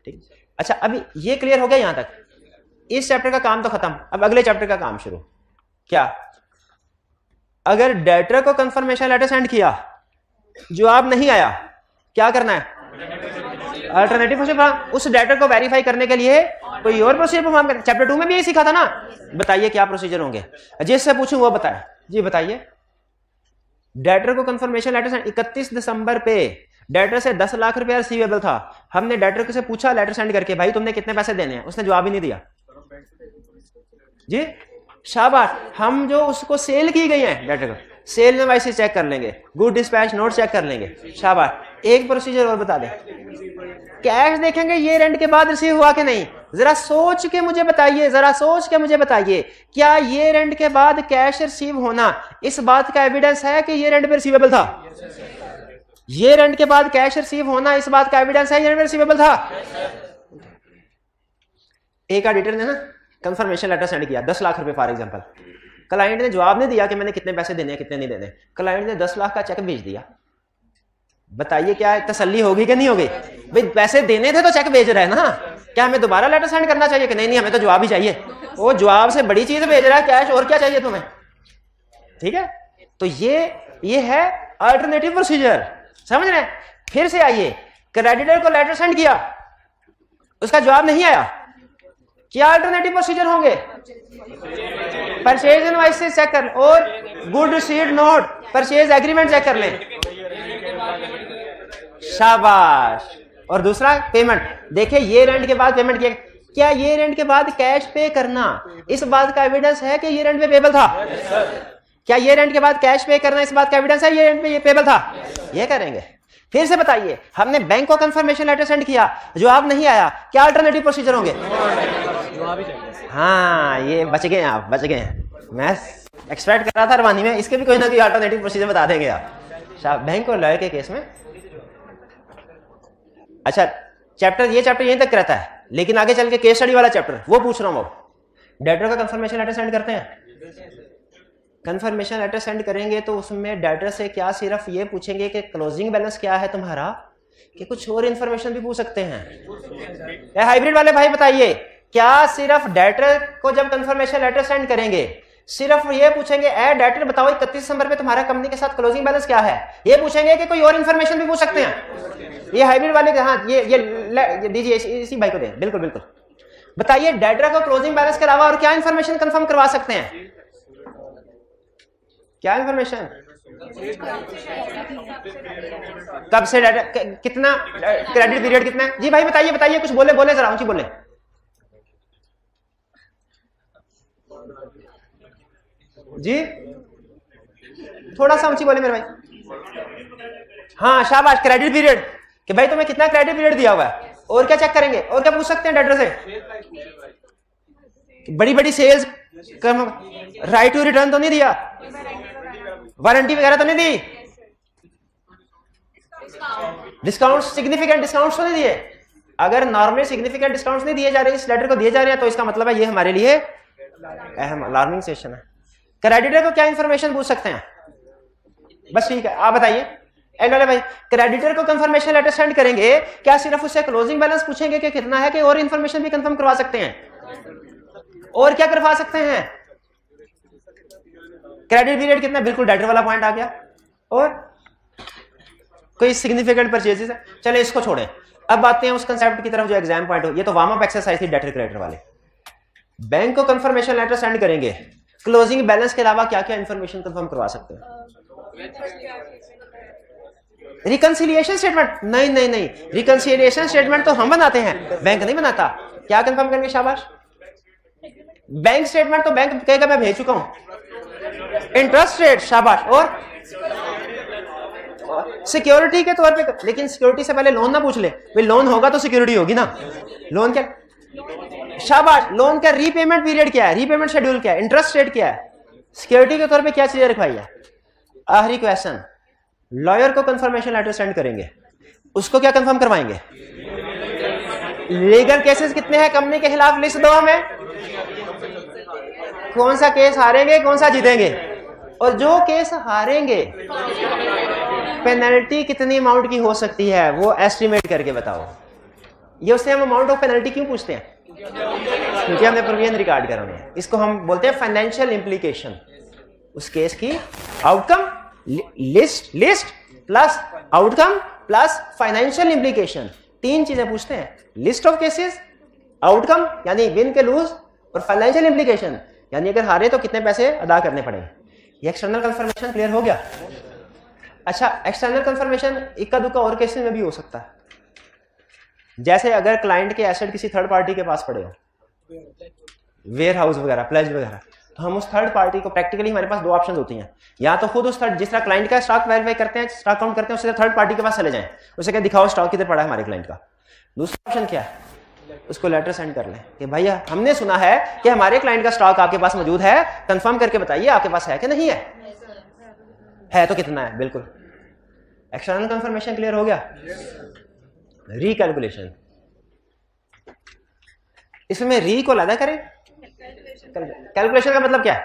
ठीक। अच्छा, अभी ये क्लियर हो गया यहां तक। इस चैप्टर का काम तो खत्म, अब अगले चैप्टर का काम शुरू। क्या? अगर डेटर को कंफर्मेशन लेटर सेंड किया, जवाब नहीं आया, क्या करना है? Alternative procedure. उस डेटर को वेरीफाई करने के लिए कोई और प्रोसीजर परफॉर्म करना। चैप्टर 2 में भी यही सीखा था ना। बताइए क्या प्रोसीजर होंगे, जिससे पूछूं वो बताए। जी बताइए। डेटर को कंफर्मेशन लेटर सेंड 31 दिसंबर पे डेटर से 10 लाख रुपया रिसीवेबल था। हमने डेटर से पूछा लेटर सेंड करके, भाई तुमने कितने पैसे देने हैं? उसने जवाब ही नहीं दिया। जी शाबाश। हम जो उसको सेल की गई है डेटर को, सेल इनवॉइस चेक कर लेंगे, गुड डिस्पैच नोट चेक कर लेंगे। शाबाश। एक प्रोसीजर और बता दें, कैश देखेंगे ये रेंट के बाद रिसीव हुआ कि नहीं। जरा सोच के मुझे बताइए, जरा सोच के मुझे बताइए, क्या ये रेंट के बाद कैश रिसीव होना इस बात का एविडेंस है कि ये रेंट पे रिसीवेबल था? ये रेंट के बाद कैश रिसीव होना इस बात का एविडेंस है ये रेंट पे रिसीवेबल था? एक ऑडिटर ने ना कंफर्मेशन लेटर सेंड किया 10 लाख रुपए फॉर एग्जांपल। क्लाइंट ने जवाब नहीं दिया कि मैंने कितने पैसे देने हैं कितने नहीं देने। क्लाइंट ने 10 लाख का चेक भेज दिया। बताइए क्या तसल्ली होगी कि नहीं होगी? भाई पैसे देने थे तो चेक भेज रहे हैं ना, क्या हमें दोबारा लेटर सेंड करना चाहिए कि नहीं? नहीं, हमें तो जवाब ही चाहिए। वो जवाब से बड़ी चीज भेज रहा है कैश, और क्या चाहिए तुम्हें? ठीक है, तो ये है अल्टरनेटिव प्रोसीजर, समझ रहे हैं? फिर से आइए, क्रेडिटर को लेटर सेंड किया, उसका जवाब नहीं आया, क्या अल्टरनेटिव प्रोसीजर होंगे? परचेज इनवॉइस चेक कर, और good received note, purchase agreement check कर लें। शाबाश। और दूसरा पेमेंट, देखिए ये रेंट के बाद पेमेंट किया, क्या ये रेंट के बाद कैश पे करना इस बात का एविडेंस है कि ये रेंट पे पेबल था? क्या ये रेंट के बाद कैश पे करना इस बात का एविडेंस है ये रेंट पे ये पेबल था? ये करेंगे। फिर से बताइए, हमने बैंक को कंफर्मेशन लेटर सेंड किया, जवाब नहीं आया, क्या अल्टरनेटिव प्रोसीजर होंगे? हाँ, ये बच गए आप, बच गए। मैं एक्सपेक्ट कर रहा था रवानी में इसके भी कोई ना कोई अल्टरनेटिव प्रोसीजर बता देंगे आप। बैंक और लॉयर के केस में। अच्छा, चैप्टर यहीं तक रहता है, लेकिन आगे चल के केस स्टडी वाला चैप्टर वो पूछ रहा हूं। डेटर का कंफर्मेशन लेटर सेंड करते हैं। कंफर्मेशन लेटर सेंड करेंगे तो उसमें डेटर से क्या सिर्फ ये पूछेंगे कि क्लोजिंग बैलेंस क्या है तुम्हारा, कि कुछ और इंफॉर्मेशन भी पूछ सकते हैं? हाइब्रिड वाले भाई बताइए, क्या सिर्फ डेटर को जब कंफर्मेशन लेटर सेंड करेंगे सिर्फ ये पूछेंगे ए डेटर बताओ 31 दिसंबर पे तुम्हारा कंपनी के साथ क्लोजिंग बैलेंस क्या है, ये पूछेंगे कि कोई और इंफॉर्मेशन भी पूछ सकते हैं? ये हाइब्रिड वाले, हाँ ये दीजिए, इसी भाई को दें। बिल्कुल बिल्कुल, बताइए डेटर को क्लोजिंग बैलेंस के अलावा और क्या इंफॉर्मेशन कंफर्म करवा सकते हैं? क्या इंफॉर्मेशन? कब से डेटा, कितना क्रेडिट पीरियड कितना है? जी भाई बताइए कुछ बोले जरा ऊंची बोले। जी थोड़ा सा ऊंची बोले मेरे भाई। हाँ शाबाश, क्रेडिट पीरियड, कि भाई तुम्हें कितना क्रेडिट पीरियड दिया हुआ है, और क्या चेक करेंगे, और क्या पूछ सकते हैं डेटर से? बड़ी सेल्स, राइट टू रिटर्न तो नहीं दिया, वारंटी वगैरह तो नहीं दी, डिस्काउंट, सिग्निफिकेंट डिस्काउंट तो नहीं दिए। अगर नॉर्मली सिग्निफिकेंट डिस्काउंट नहीं दिए जा रहे, इस लेटर को दिए जा रहे हैं, तो इसका मतलब है ये हमारे लिए अहम अलार्मिंग सेशन है। क्रेडिटर को क्या इंफॉर्मेशन पूछ सकते हैं? बस ठीक है, आप बताइए। एंड वाले भाई, क्रेडिटर को कंफर्मेशन लेटर सेंड करेंगे, क्या सिर्फ उससे क्लोजिंग बैलेंस पूछेंगे कि कितना है, कि और इंफॉर्मेशन भी कंफर्म करवा सकते हैं? और क्या करवा सकते हैं? क्रेडिट पीरियड कितना, बिल्कुल डेटर वाला पॉइंट आ गया। और कोई सिग्निफिकेंट परचेजेस है, चले इसको छोड़ें, अब आते हैं उस कंसेप्ट की तरफ जो एग्जाम पॉइंट हो। ये तो वार्म अप एक्सरसाइज थी डेटर क्रेडिटर वाले। बैंक को कंफर्मेशन लेटर सेंड करेंगे, क्लोजिंग बैलेंस के अलावा क्या क्या इंफॉर्मेशन कंफर्म करवा सकते हैं? Reconciliation statement? नहीं, रिकंसिलिएशन स्टेटमेंट तो हम बनाते हैं, बैंक नहीं बनाता। क्या कंफर्म करेंगे? शाबाश। बैंक स्टेटमेंट तो बैंक कहेगा मैं भेज चुका हूं। इंटरेस्ट रेट, शाबाश। और सिक्योरिटी के तौर पे, लेकिन सिक्योरिटी से पहले लोन ना पूछ ले, भाई लोन होगा तो सिक्योरिटी होगी ना। लोन क्या? शाबाश। लोन का रीपेमेंट पीरियड क्या है, रीपेमेंट शेड्यूल क्या है, इंटरेस्ट रेट क्या है, सिक्योरिटी के तौर पे क्या चीजें रखवाई है? आखिरी क्वेश्चन, लॉयर को कंफर्मेशन लेटर सेंड करेंगे, उसको क्या कंफर्म करवाएंगे? लीगल केसेस कितने हैं कंपनी के खिलाफ, लिस्ट दो हमें। कौन सा केस हारेंगे, कौन सा जीतेंगे, और जो केस हारेंगे पेनल्टी कितनी अमाउंट की हो सकती है वो एस्टिमेट करके बताओ। ये उससे हम अमाउंट ऑफ पेनल्टी क्यों पूछते हैं? क्योंकि हमने प्रोविजन रिकॉर्ड करना है। इसको हम बोलते हैं फाइनेंशियल इंप्लीकेशन, उस केस की outcome, list plus outcome plus financial implication, तीन चीजें पूछते हैं। लिस्ट ऑफ केसेस, आउटकम यानी विन के लूज, और फाइनेंशियल इंप्लीकेशन यानी अगर हारे तो कितने पैसे अदा करने पड़ेंगे। ये एक्सटर्नल कंफर्मेशन क्लियर हो गया? अच्छा, एक्सटर्नल कंफर्मेशन इक्का दुक्का और केसेस में भी हो सकता है, जैसे अगर क्लाइंट के एसेट किसी थर्ड पार्टी के पास पड़े हो, वेयर हाउस वगैरह, प्लेज वगैरह, तो हम उस थर्ड पार्टी को, प्रैक्टिकली हमारे पास दो ऑप्शन होती हैं, या तो खुद उस थर्ड, जिस तरह क्लाइंट का स्टॉक वेरीफाई करते हैं, स्टॉक काउंट करते हैं, उससे थर्ड पार्टी के पास चले जाएं, उसे क्या दिखाओ स्टॉक किधर पड़ा है हमारे क्लाइंट का। दूसरा ऑप्शन क्या है? उसको लेटर सेंड कर लें कि भैया हमने सुना है कि हमारे क्लाइंट का स्टॉक आपके पास मौजूद है, कंफर्म करके बताइए आपके पास है कि नहीं है तो कितना है। बिल्कुल, एक्सटर्नल कंफर्मेशन क्लियर हो गया। रिकैलकुलेशन, इसमें री को अलग करें, कैलकुलेशन का मतलब क्या है?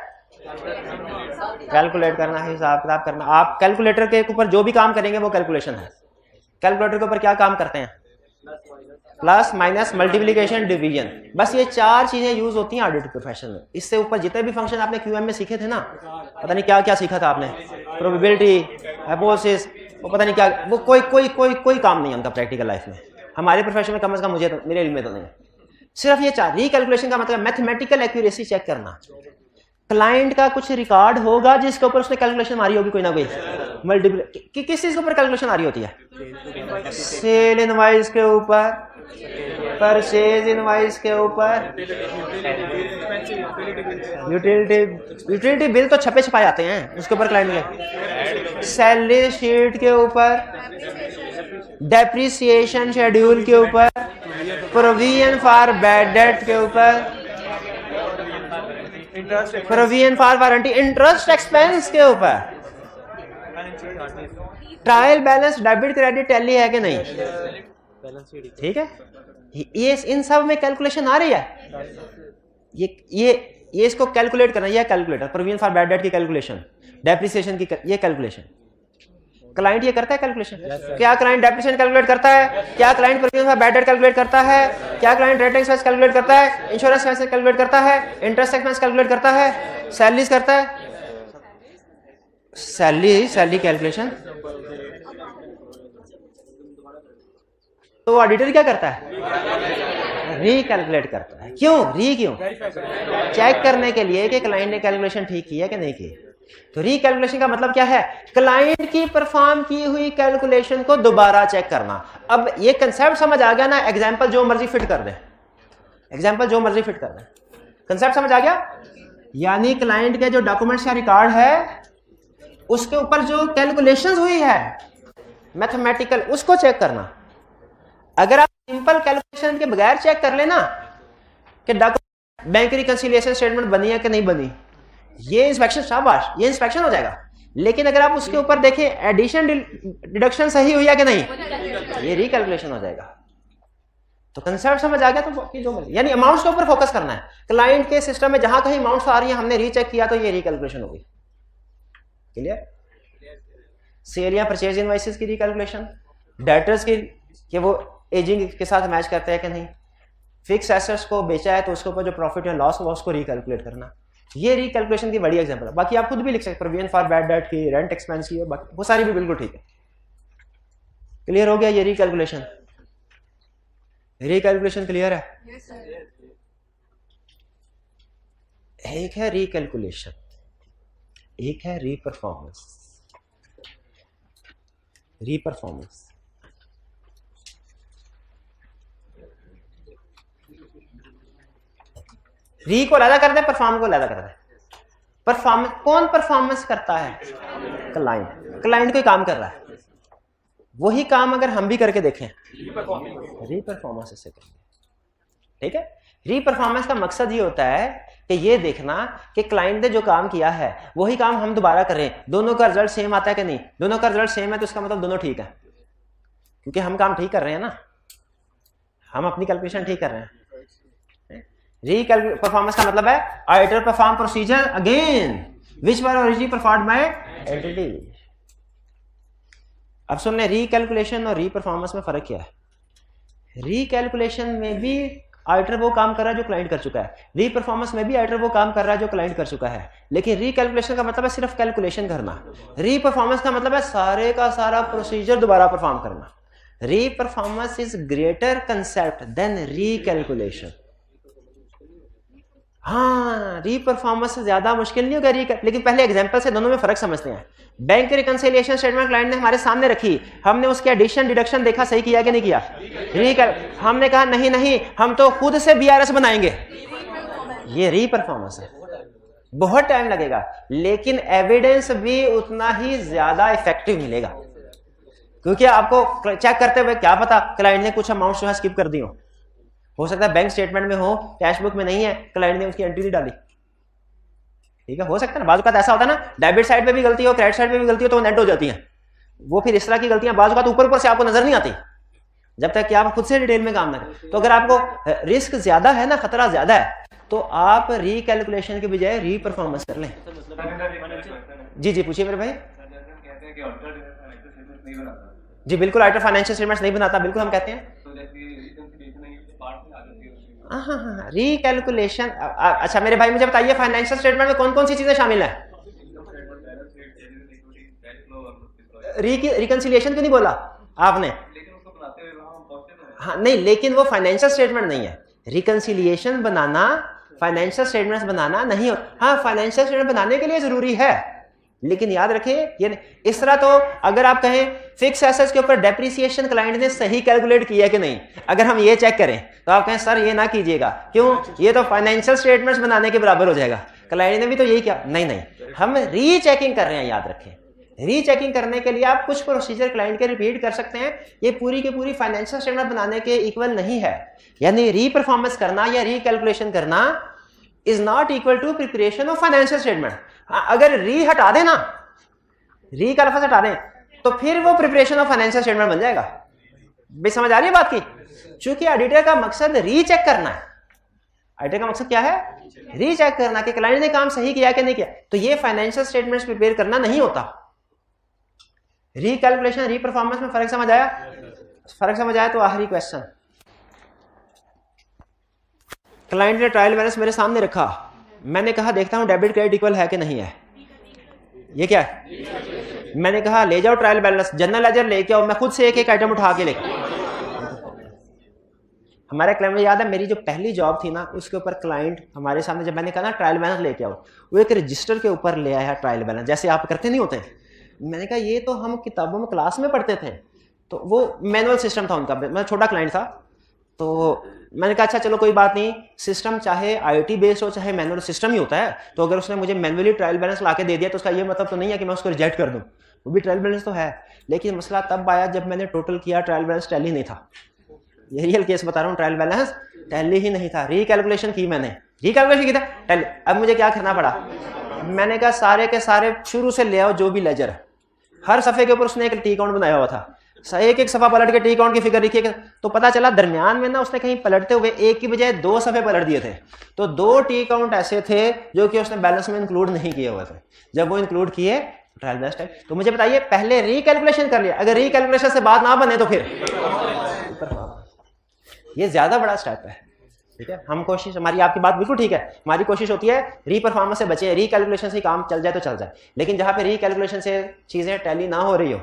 कैलकुलेट करना, हिसाब किताब करना। आप कैलकुलेटर के ऊपर जो भी काम करेंगे वो कैलकुलेशन है। कैलकुलेटर के ऊपर क्या काम करते हैं? प्लस माइनस मल्टीप्लिकेशन डिवीजन, बस ये चार चीजें यूज होती हैं ऑडिट प्रोफेशन में। इससे ऊपर जितने भी फंक्शन आपने क्यूएम में सीखे थे ना, पता नहीं क्या क्या सीखा था आपने, प्रोबेबिलिटी, हाइपोथेसिस, वो पता नहीं क्या, वो कोई काम नहीं है उनका प्रैक्टिकल लाइफ में। हमारे प्रोफेशन में कम से कम मुझे तो, मेरे इल्म में तो नहीं है। सिर्फ ये चार। रिकैलकुलेशन का मतलब मैथमेटिकल एक्यूरेसी चेक करना क्लाइंट का कुछ रिकॉर्ड होगा जिसके ऊपर उसने कैलकुलेशन मारी होगी कोई ना कोई मल्टीपल। किस चीज के ऊपर कैलकुलेशन आ रही होती है? सेल इनवाइस के ऊपर, परचेज इनवाइस के ऊपर, यूटिलिटी बिल तो छपे छपाए आते हैं उसके ऊपर क्लाइंट के, सैलरी शीट के ऊपर, डेप्रिसिएशन शेड्यूल के ऊपर, प्रोविजन फॉर बैड डेट के ऊपर, provision for warranty, interest expense के ऊपर, trial balance debit credit tally है कि नहीं? ठीक है, ये इन सब में कैलकुलेशन आ रही है। ये इसको कैलकुलेट करना, ये calculator, provision for bad debt की कैलकुलेशन, डेप्रिसिएशन की ये कैलकुलेशन, क्लाइंट ये करता है कैलकुलेशन। क्या क्लाइंट डेप्रिसिएशन कैलकुलेट करता है? क्या client provision for bad debt calculate करता है? क्या क्लाइंट रेंट एक्सपेंस कैलकुलेट करता है? इंश्योरेंस एक्सपेंस कैलकुलेट करता है? इंटरेस्ट एक्सपेंस कैलकुलेट करता है? सैलरीज करता है? सैलरी कैलकुलेशन तो ऑडिटर क्या करता है? रीकैलकुलेट करता है। क्यों? क्यों? चेक करने के लिए कि क्लाइंट ने कैलकुलेशन ठीक की है कि नहीं की। तो रीकैलकुलेशन का मतलब क्या है? क्लाइंट की परफॉर्म की हुई कैलकुलेशन को दोबारा चेक करना। अब ये कंसेप्ट समझ आ गया ना? एग्जांपल जो मर्जी फिट कर दे, कंसेप्ट समझ आ गया? यानी क्लाइंट के जो डॉक्यूमेंट्स का रिकॉर्ड है उसके ऊपर जो कैलकुलेशंस हुई है मैथमेटिकल, उसको चेक करना। अगर आप सिंपल कैलकुलेशन के बगैर चेक कर लेना कि डॉक्यूमेंट बैंक रिकंसिलिएशन स्टेटमेंट बनी है कि नहीं बनी, ये इंस्पेक्शन, शाबाश, ये इंस्पेक्शन हो जाएगा। लेकिन अगर आप उसके ऊपर देखें एडिशन डिडक्शन सही हुई है कि नहीं, ये रिकैलकुलेशन हो जाएगा। तो कंसेप्ट समझ आ गया? तो जो यानी अमाउंट्स के ऊपर फोकस करना है। क्लाइंट के सिस्टम में जहां कहीं अमाउंट्स आ रही है हमने रीचेक किया तो ये रिकैलकुलेशन होगी। क्लियर? सेल या परचेज इनवॉइसेस की रिकैलकुलेशन, डेटर्स की कि वो एजिंग के साथ मैच करते हैं कि नहीं, फिक्स एसेट्स को बेचा है तो उसके ऊपर जो प्रॉफिट या लॉस हुआ उसको रिकैलकुलेट करना, ये रिकैलकुलेशन की बड़ी एग्जांपल है। बाकी आप खुद भी लिख सकते हैं, प्रोविजन फॉर बैड डेट की, रेंट एक्सपेंस की, बाकी वो सारी भी बिल्कुल ठीक है। क्लियर हो गया ये रिकैलकुलेशन? रिकैलकुलेशन क्लियर है? एक है रिकैलकुलेशन, एक है रीपरफॉर्मेंस। री को अलग कर दे, परफॉर्म को अलग कर दे। परफॉर्मेंस कौन परफॉर्मेंस करता है? क्लाइंट कोई काम कर रहा है, वही काम अगर हम भी करके देखें, री परफॉर्मेंस से करेंगे। ठीक है? री परफॉर्मेंस का मकसद ये होता है कि ये देखना कि क्लाइंट ने जो काम किया है वही काम हम दोबारा करें, दोनों का रिजल्ट सेम आता है कि नहीं। दोनों का रिजल्ट सेम है तो इसका मतलब दोनों ठीक है, क्योंकि हम काम ठीक कर रहे हैं ना, हम अपनी कैलकुलेशन ठीक कर रहे हैं। परफॉर्मेंस का मतलब है auditor perform procedure again which were originally performed by entity. अब सुनने रीकैलकुलेशन और रीपरफॉर्मेंस में फर्क क्या है? रीकैलकुलेशन में भी ऑडिटर वो काम कर रहा है जो क्लाइंट कर चुका है, रीपरफॉर्मेंस में भी ऑडिटर वो काम कर रहा है जो क्लाइंट कर चुका है। लेकिन रीकैलकुलेशन का मतलब है सिर्फ कैलकुलेशन करना, रीपरफॉर्मेंस का मतलब है सारे का सारा प्रोसीजर दोबारा परफॉर्म करना। Reperformance is greater concept than recalculation. हाँ, रीपरफॉर्मेंस से ज्यादा मुश्किल नहीं होगा लेकिन पहले एग्जांपल से दोनों में फर्क समझते हैं। बैंक रिकंसिलिएशन स्टेटमेंट क्लाइंट ने हमारे सामने रखी, हमने उसके एडिशन डिडक्शन देखा सही किया कि नहीं किया। हमने कहा नहीं हम तो खुद से बीआरएस बनाएंगे, ये रीपरफॉर्मेंस है। बहुत टाइम लगेगा लेकिन एविडेंस भी उतना ही ज्यादा इफेक्टिव मिलेगा, क्योंकि आपको चेक करते हुए क्या पता क्लाइंट ने कुछ अमाउंट जो है स्किप कर दी हो सकता है बैंक स्टेटमेंट में हो, कैश बुक में नहीं है, क्लाइंट ने उसकी एंट्री नहीं डाली। ठीक है, हो सकता है ना, बाजू का ऐसा होता है ना, डेबिट साइड पे भी गलती हो, क्रेडिट साइड पे भी गलती हो तो वो नेट हो जाती है। वो फिर इस तरह की गलतियां बाजू का तो ऊपर से आपको नजर नहीं आती जब तक कि आप खुद से डिटेल में काम ना करें। तो अगर आपको रिस्क ज्यादा है ना, खतरा ज्यादा है, तो आप रीकैलकुलेशन के बजाय रीपरफॉर्मेंस कर लें। जी पूछिए मेरे भाई। जी बिल्कुल, ऑडिटर फाइनेंशियल स्टेटमेंट्स नहीं बनाता, बिल्कुल हम कहते हैं। हाँ, रिकैलकुलेशन। अच्छा मेरे भाई मुझे बताइए फाइनेंशियल स्टेटमेंट में कौन कौन सी चीजें शामिल है? रिकंसिलिएशन क्यों नहीं बोला आपने? हाँ नहीं, लेकिन वो फाइनेंशियल स्टेटमेंट नहीं है। रिकंसिलिएशन बनाना फाइनेंशियल स्टेटमेंट्स बनाना नहीं हो। हाँ, फाइनेंशियल स्टेटमेंट बनाने के लिए जरूरी है, लेकिन याद रखिए ये इस तरह तो अगर आप कहें फिक्स एसेट्स के ऊपर डेप्रिसिएशन क्लाइंट ने सही कैलकुलेट किया कि नहीं, अगर हम ये चेक करें तो आप कहें सर ये ना कीजिएगा, क्यों, ये तो फाइनेंशियल स्टेटमेंट्स बनाने के बराबर हो जाएगा, क्लाइंट ने भी तो यही किया। नहीं नहीं, हम रीचेकिंग कर रहे हैं, याद रखें। रीचेकिंग करने के लिए आप कुछ प्रोसीजर क्लाइंट के रिपीट कर सकते हैं, ये पूरी की पूरी फाइनेंशियल स्टेटमेंट बनाने के इक्वल नहीं है। यानी री परफॉर्मेंस करना या रिकैलकुलेशन करना is not equal to preparation of financial statement. अगर री हटा देना, री का लफ्ज हटा दें, तो फिर वो प्रिपरेशन ऑफ फाइनेंशियल स्टेटमेंट बन जाएगा। भाई समझ आ रही है बात की? क्योंकि ऑडिटर का मकसद रीचेक करना है। ऑडिटर का मकसद क्या है? रीचेक करना कि क्लाइंट ने काम सही किया कि नहीं किया। तो ये फाइनेंशियल स्टेटमेंट्स प्रिपेयर करना नहीं होता। रिकैलकुलेशन री परफॉर्मेंस में फर्क समझ आया? फर्क समझ आया तो आखिरी क्वेश्चन। क्लाइंट ने ट्रायल बैलेंस मेरे सामने रखा, मैंने कहा देखता हूं डेबिट क्रेडिट इक्वल है कि नहीं है। ये क्या है? मैंने कहा ले जाओ ट्रायल बैलेंस, जनरल लेजर लेके आओ, मैं खुद से एक एक आइटम उठा के लेके। हमारे क्लाइंट में याद है मेरी जो पहली जॉब थी ना, उसके ऊपर क्लाइंट हमारे सामने जब मैंने कहा ना ट्रायल बैलेंस लेके आओ, वो एक रजिस्टर के ऊपर ले आया ट्रायल बैलेंस, जैसे आप करते नहीं होते। मैंने कहा ये तो हम किताबों में क्लास में पढ़ते थे, तो वो मैनुअल सिस्टम था उनका, मैं छोटा क्लाइंट था। तो मैंने कहा अच्छा चलो कोई बात नहीं, सिस्टम चाहे आईटी बेस्ड हो चाहे मैनुअल सिस्टम ही होता है, तो अगर उसने मुझे मैनुअली ट्रायल बैलेंस ला के दे दिया तो उसका ये मतलब तो नहीं है कि मैं उसको रिजेक्ट कर दूं, वो भी ट्रायल बैलेंस तो है। लेकिन मसला तब आया जब मैंने टोटल किया, ट्रायल बैलेंस टैली नहीं था। ये रियल केस बता रहा हूँ, ट्रायल बैलेंस टैली ही नहीं था। रिकैलकुलेशन की मैंने, रिकैलकुलेशन की था टैली। अब मुझे क्या करना पड़ा, मैंने कहा सारे के सारे शुरू से ले आओ जो भी लेजर, हर सफे के ऊपर उसने एक टी काउंट बनाया हुआ था, एक एक सफा पलट के टी काउंट की फिगर लिखी। तो पता चला दरमियान में ना उसने कहीं पलटते हुए एक की बजाय 2 सफे पलट दिए थे, तो 2 टी काउंट ऐसे थे जो कि उसने बैलेंस में इंक्लूड नहीं किए हुए थे। जब वो इंक्लूड किए ट्रायल बैलेंस टाइप। तो मुझे बताइए पहले रिकैलकुलेशन कर लिया, अगर रिकैलकुलेशन से बात ना बने तो फिर ये ज्यादा बड़ा स्टेप है। ठीक है, हम कोशिश, हमारी आपकी बात बिल्कुल ठीक है, हमारी कोशिश होती है री परफॉर्मेंस से बचे, रिकैलकुलेशन से काम चल जाए तो चल जाए। लेकिन जहां पे रिकैलकुलेशन से चीजें टैली ना हो रही हो,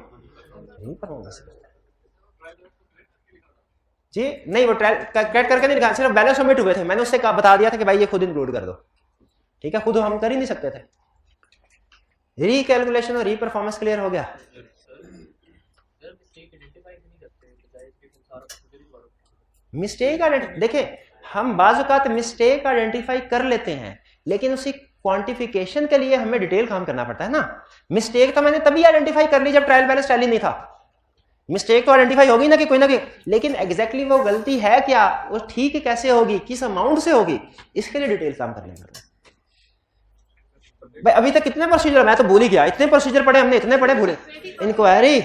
जी नहीं, वो ट्रायल कैट करके नहीं दिखा, सिर्फ बैलेंस सबमिट हुए थे, मैंने उससे बता दिया था कि भाई ये खुद इंक्लूड कर दो। ठीक है, खुद हम कर ही नहीं सकते थे। रिकैलकुलेशन और री परफॉर्मेंस क्लियर हो गया। मिस्टेक देखें, हम बाज़ मिस्टेक आइडेंटिफाई कर लेते हैं, लेकिन उसी क्वांटिफिकेशन के लिए हमें डिटेल काम करना पड़ता है ना। मिस्टेक तो मैंने तभी आइडेंटिफाई कर ली जब ट्रायल बैलेंस टैली नहीं था। मिस्टेक तो आइडेंटिफाई होगी ना कि कोई ना कोई, लेकिन एग्जैक्टली वो गलती है क्या, वो ठीक कैसे होगी, किस अमाउंट से होगी, इसके लिए डिटेल काम करना पड़ता है। भाई अभी तक कितने प्रोसीजर, मैं तो भूल ही गया, इतने प्रोसीजर पढ़े हमने, इतने पढ़े भूले। इंक्वायरी,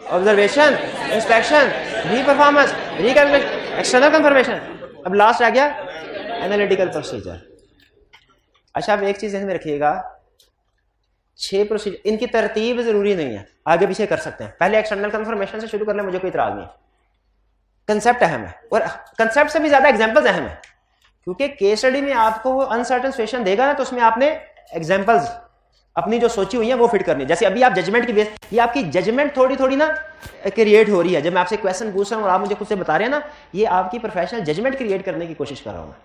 ऑब्जर्वेशन, इंस्पेक्शन, री परफॉर्मेंस, रिकैलकुलेशन, एक्सटर्नल कंफर्मेशन, अब लास्ट आ गया एनालिटिकल प्रोसीजर। अच्छा, अब एक चीज ध्यान में रखिएगा, 6 प्रोसीजर, इनकी तरतीब जरूरी नहीं है, आगे पीछे कर सकते हैं। पहले एक्सटर्नल कंफर्मेशन से शुरू कर ले, मुझे कोई इतराज नहीं। कंसेप्ट अहम है, और कंसेप्ट से भी ज्यादा एग्जांपल्स अहम है, क्योंकि केस स्टडी में आपको वो अनसर्टेन सिचुएशन देगा ना, तो उसमें आपने एग्जांपल्स अपनी जो सोची हुई है वो फिट करनी। जैसे अभी आप जजमेंट की बेस, ये आपकी जजमेंट थोड़ी थोड़ी ना क्रिएट हो रही है। जब मैं आपसे क्वेश्चन पूछ रहा हूँ और आप मुझे खुद से बता रहे हैं ना, ये आपकी प्रोफेशनल जजमेंट क्रिएट करने की कोशिश कर रहा हूँ मैं।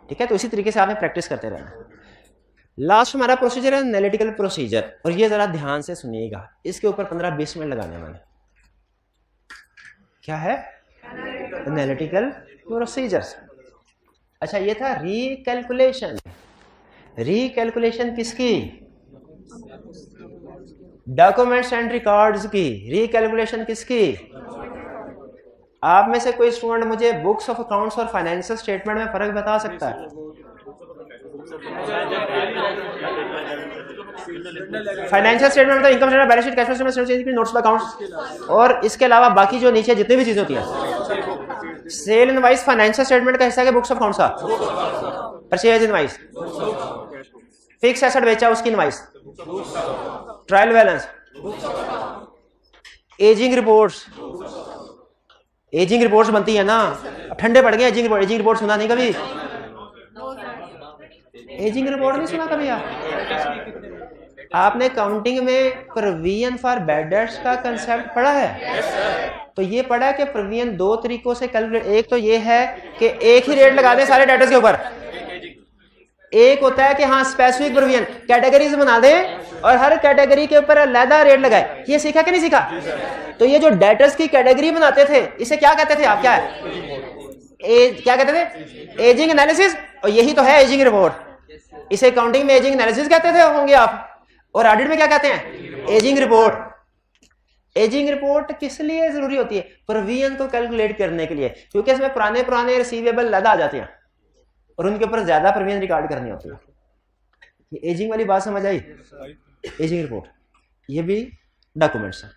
ठीक है, तो इसी तरीके से आपने प्रैक्टिस करते रहना। लास्ट हमारा प्रोसीजर है एनालिटिकल प्रोसीजर, और ये जरा ध्यान से सुनिएगा, इसके ऊपर 15-20 मिनट लगाने मैंने। क्या है एनालिटिकल प्रोसीजर? अच्छा, ये था रिकैलकुलेशन। रिकैलकुलेशन किसकी? डॉक्यूमेंट्स एंड रिकॉर्ड्स की। रिकैलकुलेशन किसकी? आप में से कोई स्टूडेंट मुझे बुक्स ऑफ अकाउंट्स और फाइनेंशियल स्टेटमेंट में फर्क बता सकता है? फाइनेंशियल स्टेटमेंट तो income statement, balance sheet, cash flow statement, notes of accounts, और इसके अलावा बाकी जो नीचे जितनी भी चीजें होती है। सेल इनवॉइस फाइनेंशियल स्टेटमेंट का हिस्सा है बुक्स ऑफ अकाउंट्स का। परचेज इनवॉइस, फिक्स एसेट बेचा उसकी invoice, trial balance, ageing reports. Ageing reports बनती है ना, अब ठंडे पड़ गए एजिंग रिपोर्ट सुना नहीं कभी? एजिंग रिपोर्ट नहीं सुना कभी आपने काउंटिंग में प्रोविजन फॉर बैड डेट्स का कंसेप्ट पढ़ा है? तो ये पढ़ा है कि प्रोविजन 2 तरीकों से कैलकुलेट। एक तो ये है कि एक ही रेट लगा दें सारे डेटर्स के ऊपर, एक होता है कि हाँ स्पेसिफिक प्रोविजन, कैटेगरीज बना दें और हर कैटेगरी के ऊपर अलग रेट लगाए। ये सीखा कि नहीं सीखा? तो ये जो डेटर्स की कैटेगरी बनाते थे इसे क्या कहते थे आप? क्या है? क्या कहते थे? Ageing analysis. और यही तो है एजिंग रिपोर्ट। इसे अकाउंटिंग में एजिंग एनालिसिस कहते थे होंगे आप, और ऑडिट में क्या कहते हैं? Ageing report. एजिंग रिपोर्ट किस लिए जरूरी होती है? प्रोविजन को कैलकुलेट करने के लिए, क्योंकि इसमें पुराने पुराने रिसीवेबल लदा आ जाते हैं और उनके ऊपर ज्यादा प्रोविजन रिकॉर्ड करनी होती है। ये एजिंग वाली बात समझ आई? एजिंग रिपोर्ट ये भी डॉक्यूमेंट्स है।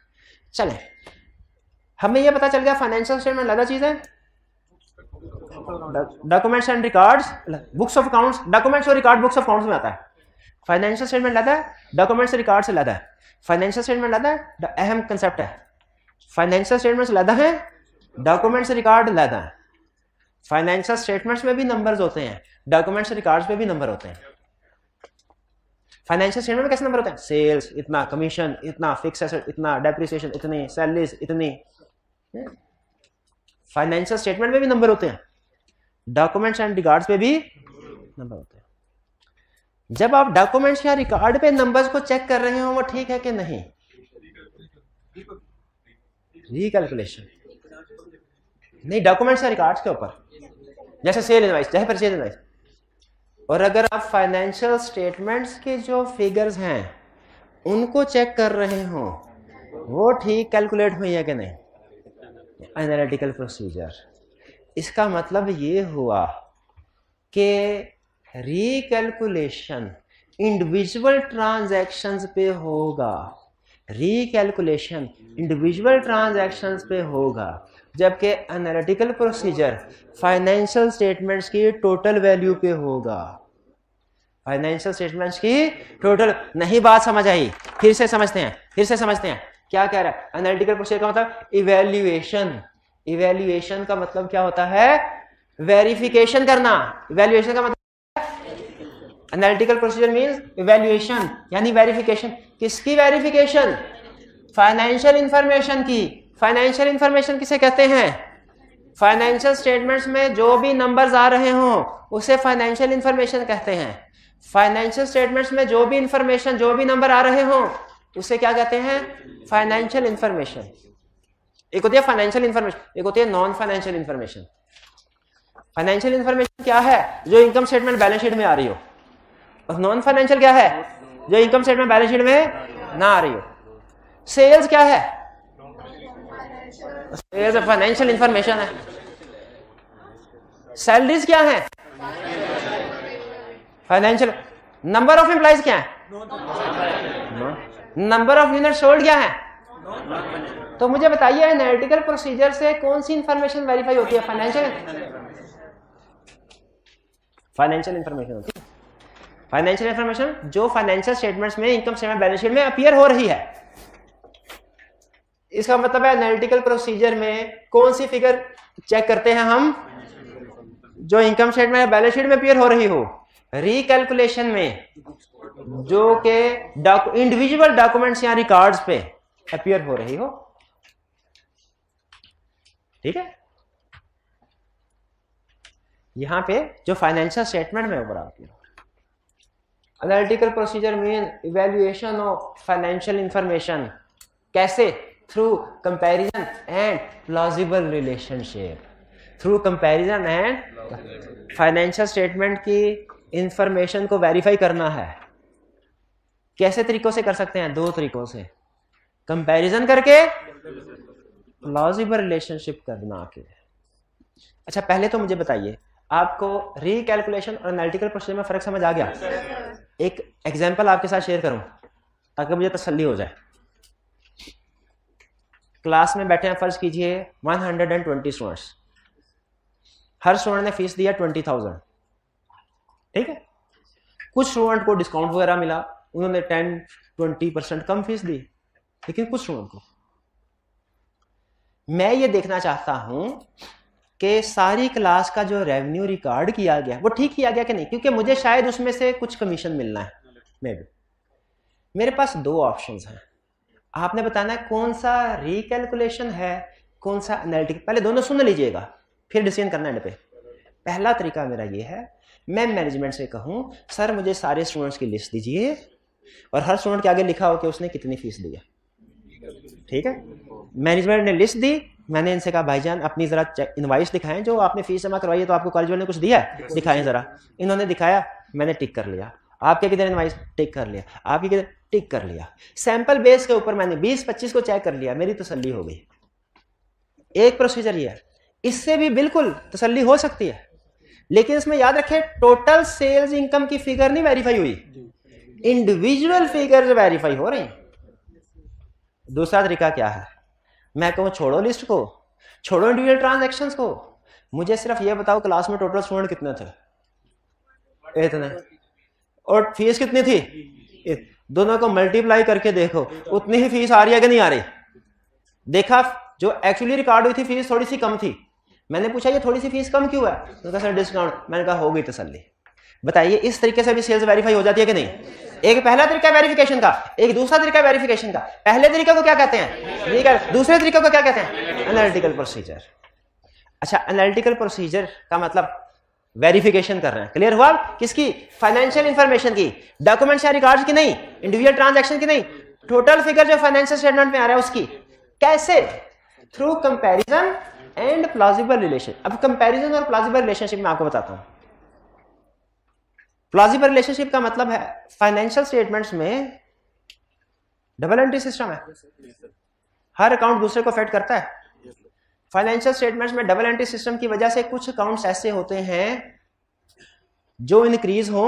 चले, हमें ये पता चल गया फाइनेंशियल स्टेटमेंट अलग चीज है, documents and records, books of accounts. Documents और रिकॉर्ड बुक्स ऑफ अकाउंट्स में आता है। फाइनेंशियल स्टेटमेंट अलग है, डॉक्यूमेंट्स रिकॉर्ड से अलग है। फाइनेंशियल स्टेटमेंट अलग है, अहम कंसेप्ट है। फाइनेंशियल स्टेटमेंट्स अलग है, डॉक्यूमेंट्स रिकॉर्ड अलग है। फाइनेंशियल स्टेटमेंट्स में भी नंबर्स होते हैं, डॉक्यूमेंट्स रिकॉर्ड्स में भी नंबर होते हैं। फाइनेंशियल स्टेटमेंट में कैसे नंबर होते हैं? सेल्स इतना, कमीशन इतना, फिक्स एसेट इतना, डेप्रिसिएशन इतनी, सैलरीज इतनी। फाइनेंशियल स्टेटमेंट में भी नंबर होते हैं, डॉक्यूमेंट्स एंड रिकॉर्ड्स पे भी नंबर होते हैं। जब आप डॉक्यूमेंट्स या रिकॉर्ड पे नंबर्स को चेक कर रहे हो वो ठीक है कि नहीं? रिकैलकुलेशन नहीं, डॉक्यूमेंट्स या रिकॉर्ड्स के ऊपर, जैसे सेल इनवॉइस, जैसे परचेज इनवॉइस। और अगर आप फाइनेंशियल स्टेटमेंट्स के जो फिगर्स हैं उनको चेक कर रहे हो वो ठीक कैलकुलेट हुई है कि नहीं? Analytical procedure. इसका मतलब ये हुआ कि रिकैलकुलेशन इंडिविजुअल ट्रांजैक्शंस पे होगा, रिकैलकुलेशन इंडिविजुअल ट्रांजैक्शंस पे होगा, जबकि एनालिटिकल प्रोसीजर फाइनेंशियल स्टेटमेंट्स की टोटल वैल्यू पे होगा। फाइनेंशियल स्टेटमेंट्स की टोटल। नहीं बात समझ आई? फिर से समझते हैं, क्या कह रहा है? एनालिटिकल प्रोसीजर का मतलब इवैल्यूएशन। इवैल्यूएशन का मतलब क्या होता है? वेरिफिकेशन करना। इवैल्यूएशन का मतलब एनालिटिकल प्रोसीजर मींस इवैल्यूएशन यानी वेरिफिकेशन। किसकी वेरिफिकेशन? फाइनेंशियल इंफॉर्मेशन की। फाइनेंशियल इंफॉर्मेशन किसे कहते हैं? फाइनेंशियल स्टेटमेंट्स में जो भी नंबर्स आ रहे हों उसे फाइनेंशियल इंफॉर्मेशन कहते हैं। फाइनेंशियल स्टेटमेंट्स में जो भी इंफॉर्मेशन, जो भी नंबर आ रहे हों उसे क्या कहते हैं? Financial information. एक होती है फाइनेंशियल इंफॉर्मेशन, एक होती है non financial information. Financial information क्या है? जो इनकम स्टेटमेंट बैलेंस शीट में आ रही हो। और नॉन फाइनेंशियल क्या है? जो इनकम स्टेटमेंट बैलेंस शीट में ना आ रही हो। सेल्स क्या है? सेल्स फाइनेंशियल इंफॉर्मेशन है। सैलरीज क्या है? फाइनेंशियल। नंबर ऑफ एम्प्लॉइज क्या है? नंबर ऑफ यूनिट सोल्ड क्या है? तो मुझे बताइए एनालिटिकल प्रोसीजर से कौन सी इंफॉर्मेशन वेरीफाई होती है? फाइनेंशियल इंफॉर्मेशन होती है। फाइनेंशियल इंफॉर्मेशन जो फाइनेंशियल स्टेटमेंट्स में, इनकम स्टेटमेंट, बैलेंस शीट में अपीयर हो रही है। इसका मतलब है एनालिटिकल प्रोसीजर में कौन सी फिगर चेक करते हैं हम? जो इनकम स्टेटमेंट या बैलेंस शीट में अपीयर हो रही हो। रिकैलकुलेशन में जो के इंडिविजुअल डॉक्यूमेंट्स या रिकॉर्ड्स पे अपीयर हो रही हो। ठीक है, यहां पे जो फाइनेंशियल स्टेटमेंट में ऊपर आती है। Analytical procedure mean evaluation of financial information. कैसे? Through comparison and plausible relationship. Through comparison and financial statement की इंफॉर्मेशन को वेरीफाई करना है। कैसे तरीकों से कर सकते हैं? दो तरीकों से, कंपैरिजन करके, प्लॉजिबल रिलेशनशिप करना के। अच्छा, पहले तो मुझे बताइए आपको रिकैलकुलेशन और एनालिटिकल प्रोसीजर में फर्क समझ आ गया? एक एग्जांपल आपके साथ शेयर करूं ताकि मुझे तसल्ली हो जाए। क्लास में बैठे हैं, फर्ज कीजिए 120 स्टूडेंट्स। हर स्टूडेंट ने फीस दिया 20,000। ठीक है, कुछ स्टूडेंट को डिस्काउंट वगैरह मिला, उन्होंने 10-20% कम फीस दी, लेकिन कुछ स्टूडेंट को। मैं ये देखना चाहता हूं कि सारी क्लास का जो रेवेन्यू रिकॉर्ड किया गया वो ठीक किया गया कि नहीं, क्योंकि मुझे शायद उसमें से कुछ कमीशन मिलना है। मेरे पास दो ऑप्शंस हैं, आपने बताना है कौन सा रिकैलकुलेशन है, कौन सा एनालिटिकल। पहले दोनों सुन लीजिएगा, फिर डिसीजन करना है पे। पहला तरीका मेरा ये है, मैं मैनेजमेंट से कहूं सर मुझे सारे स्टूडेंट्स की लिस्ट दीजिए और हर स्टूडेंट के आगे लिखा हो कि उसने कितनी फीस दी है, ठीक है। मैनेजमेंट ने लिस्ट दी, मैंने इनसे कहा भाईजान अपनी जरा इनवाइस दिखाएं, जो आपने फीस जमा करवाई है तो आपको कॉलेज वाले ने कुछ दिया है, दिखाएं जरा। इन्होंने दिखाया, मैंने टिक कर लिया। आपके किधर इनवाइस, टिक कर लिया। आपके किधर, टिक कर लिया। सैंपल बेस के ऊपर मैंने 20-25 को चेक कर लिया, मेरी तसल्ली हो गई। एक प्रोसीजर ये है, इससे भी बिल्कुल तसल्ली हो सकती है, लेकिन इसमें याद रखें टोटल सेल्स इनकम की फिगर नहीं वेरीफाई हुई, इंडिविजुअल फिगर्स वेरीफाई हो रही हैं। दूसरा तरीका क्या है, मैं कहूं छोड़ो लिस्ट को, छोड़ो इंडिविजुअल ट्रांजैक्शंस को, मुझे सिर्फ ये बताओ क्लास में टोटल स्टूडेंट कितने थे, इतने, और फीस कितनी थी, दोनों को मल्टीप्लाई करके देखो उतनी ही फीस आ रही है कि नहीं आ रही। देखा जो एक्चुअली रिकॉर्ड हुई थी फीस थोड़ी सी कम थी, मैंने पूछा ये थोड़ी सी फीस कम क्यों है, तो कहा सर डिस्काउंट। मैंने कहा हो गई तसल्ली। बताइए इस तरीके से भी सेल्स वेरीफाई हो जाती है कि नहीं। एक पहला तरीका वेरिफिकेशन का, एक दूसरा तरीका वेरिफिकेशन का। पहले तरीके को क्या कहते हैं, दूसरे तरीके को क्या कहते हैं, एनालिटिकल प्रोसीजर। अच्छा, एनालिटिकल प्रोसीजर का मतलब वेरिफिकेशन कर रहे हैं। क्लियर हुआ किसकी, फाइनेंशियल इंफॉर्मेशन की, डॉक्यूमेंट्स या रिकॉर्ड्स की नहीं, इंडिविजुअल ट्रांजैक्शन की नहीं, टोटल फिगर जो फाइनेंशियल स्टेटमेंट में आ रहा है उसकी। कैसे, through comparison and plausible relation. अब कंपैरिजन और प्लॉजिबल रिलेशनशिप में आपको बताता हूं। प्लॉजिबल रिलेशनशिप का मतलब है फाइनेंशियल स्टेटमेंट्स में डबल एंट्री सिस्टम है, हर अकाउंट दूसरे को अफेक्ट करता है। फाइनेंशियल स्टेटमेंट्स में डबल एंट्री सिस्टम की वजह से कुछ अकाउंट्स ऐसे होते हैं जो इंक्रीज हो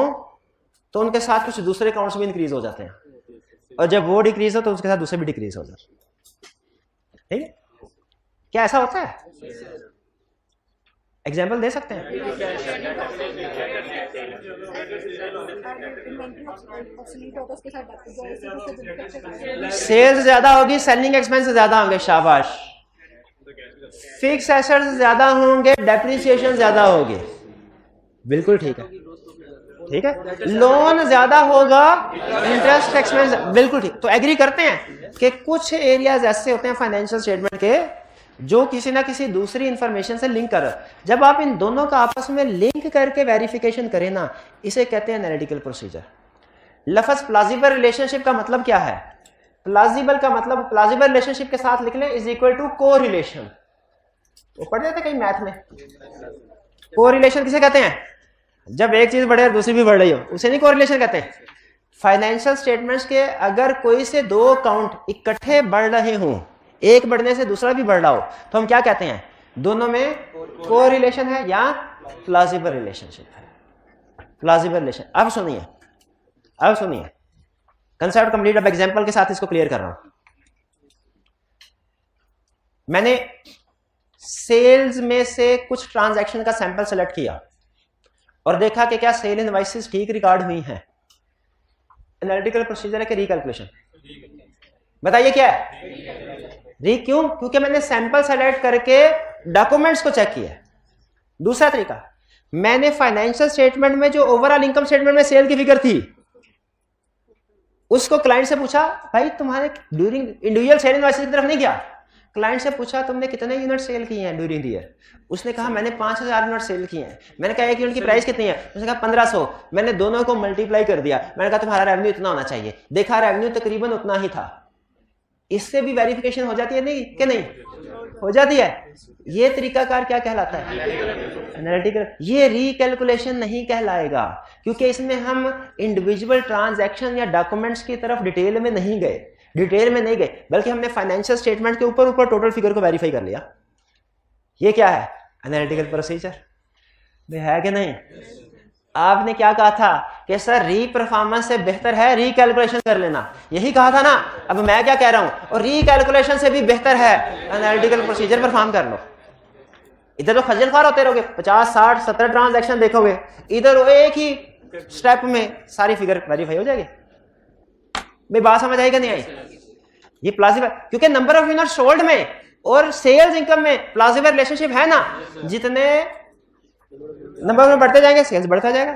तो उनके साथ कुछ दूसरे अकाउंट्स भी इंक्रीज हो जाते हैं, और जब वो डिक्रीज हो तो उसके साथ दूसरे भी डिक्रीज हो जाते हैं। ठीक है, क्या ऐसा होता है, एग्जाम्पल दे सकते हैं। सेल्स ज्यादा होगी, सेलिंग एक्सपेंस ज्यादा होंगे, शाबाश। फिक्स एसेट्स ज्यादा होंगे, डेप्रिसिएशन ज्यादा होगी, बिल्कुल ठीक है, ठीक है। लोन ज्यादा होगा, इंटरेस्ट एक्सपेंस, बिल्कुल ठीक। तो एग्री करते हैं कि कुछ एरियाज ऐसे होते हैं फाइनेंशियल स्टेटमेंट के जो किसी ना किसी दूसरी इंफॉर्मेशन से लिंक कर, जब आप इन दोनों का आपस में लिंक करके वेरिफिकेशन करें ना, इसे कहते हैं एनालिटिकल प्रोसीजर। लफ्ज प्लॉजिबल रिलेशनशिप का मतलब क्या है, प्लॉजिबल का मतलब प्लॉजिबल रिलेशनशिप के साथ लिख लें इज इक्वल टू को रिलेशन। वो पढ़ रहे थे कहीं मैथ में, को रिलेशन किसे कहते हैं, जब एक चीज बढ़े और दूसरी भी बढ़ रही हो, उसे नहीं को रिलेशन कहते हैं। फाइनेंशियल स्टेटमेंट्स के अगर कोई से दो अकाउंट इकट्ठे बढ़ रहे हों, एक बढ़ने से दूसरा भी बढ़ रहा हो, तो हम क्या कहते हैं, दोनों में को रिलेशन है या प्लॉजिबल रिलेशनशिप है, प्लॉजिबल रिलेशन। अब सुनिए, अब सुनिए, कंसेप्ट कंप्लीट। अब एग्जांपल के साथ इसको क्लियर कर रहा हूं। मैंने सेल्स में से कुछ ट्रांजैक्शन का सैंपल सेलेक्ट किया और देखा कि क्या सेल इनवॉइसेस ठीक रिकॉर्ड हुई हैं। एनालिटिकल प्रोसीजर है कि रिकैलकुलेशन, बताइए क्या है, क्यों, क्योंकि मैंने सैंपल सेलेक्ट करके डॉक्यूमेंट्स को चेक किया। दूसरा तरीका, मैंने फाइनेंशियल स्टेटमेंट में जो ओवरऑल इनकम स्टेटमेंट में सेल की फिगर थी उसको क्लाइंट से पूछा, भाई तुम्हारे ड्यूरिंग इंडिविजुअल सेल इनवॉइसेस की तरफ नहीं गया, क्लाइंट से पूछा तुमने कितने यूनिट सेल किए हैं ड्यूरिंग द ईयर। उसने कहा मैंने 5000 यूनिट सेल किए हैं। मैंने कहा एक यूनिट की प्राइस कितनी है, उसने कहा 1500। मैंने दोनों को मल्टीप्लाई कर दिया, मैंने कहा तुम्हारा रेवेन्यू इतना होना चाहिए, देखा रेवेन्यू तकरीबन उतना ही था। इससे भी वेरिफिकेशन हो जाती है नहीं कि नहीं, हो जाती है। ये तरीकाकार क्या कहलाता है, एनालिटिकल। ये रिकैलकुलेशन नहीं कहलाएगा, क्योंकि इसमें हम इंडिविजुअल ट्रांजैक्शन या डॉक्यूमेंट्स की तरफ डिटेल में नहीं गए, बल्कि हमने फाइनेंशियल स्टेटमेंट के ऊपर टोटल फिगर को वेरीफाई कर लिया। ये क्या है, एनालिटिकल प्रोसीजर है कि नहीं। आपने क्या कहा था कि सर री परफॉर्मेंस से बेहतर है रिकैलकुलेशन कर लेना, यही कहा था ना। अब मैं क्या कह रहा हूं, और रिकैलकुलेशन से भी बेहतर है एनालिटिकल प्रोसीजर परफॉर्म कर लो। इधर तो खजल खार होते रहोगे, 50, 60, 70 ट्रांजैक्शन देखोगे, इधर एक ही स्टेप में सारी फिगर वेरीफाई हो जाएगी। भाई बात समझ आएगा नहीं आई, ये प्लॉजिबल, क्योंकि नंबर ऑफ यूनिट सोल्ड में और सेल्स इनकम में प्लॉजिबल रिलेशनशिप है ना, जितने नंबर में बढ़ते जाएंगे सेल्स बढ़ता जाएगा।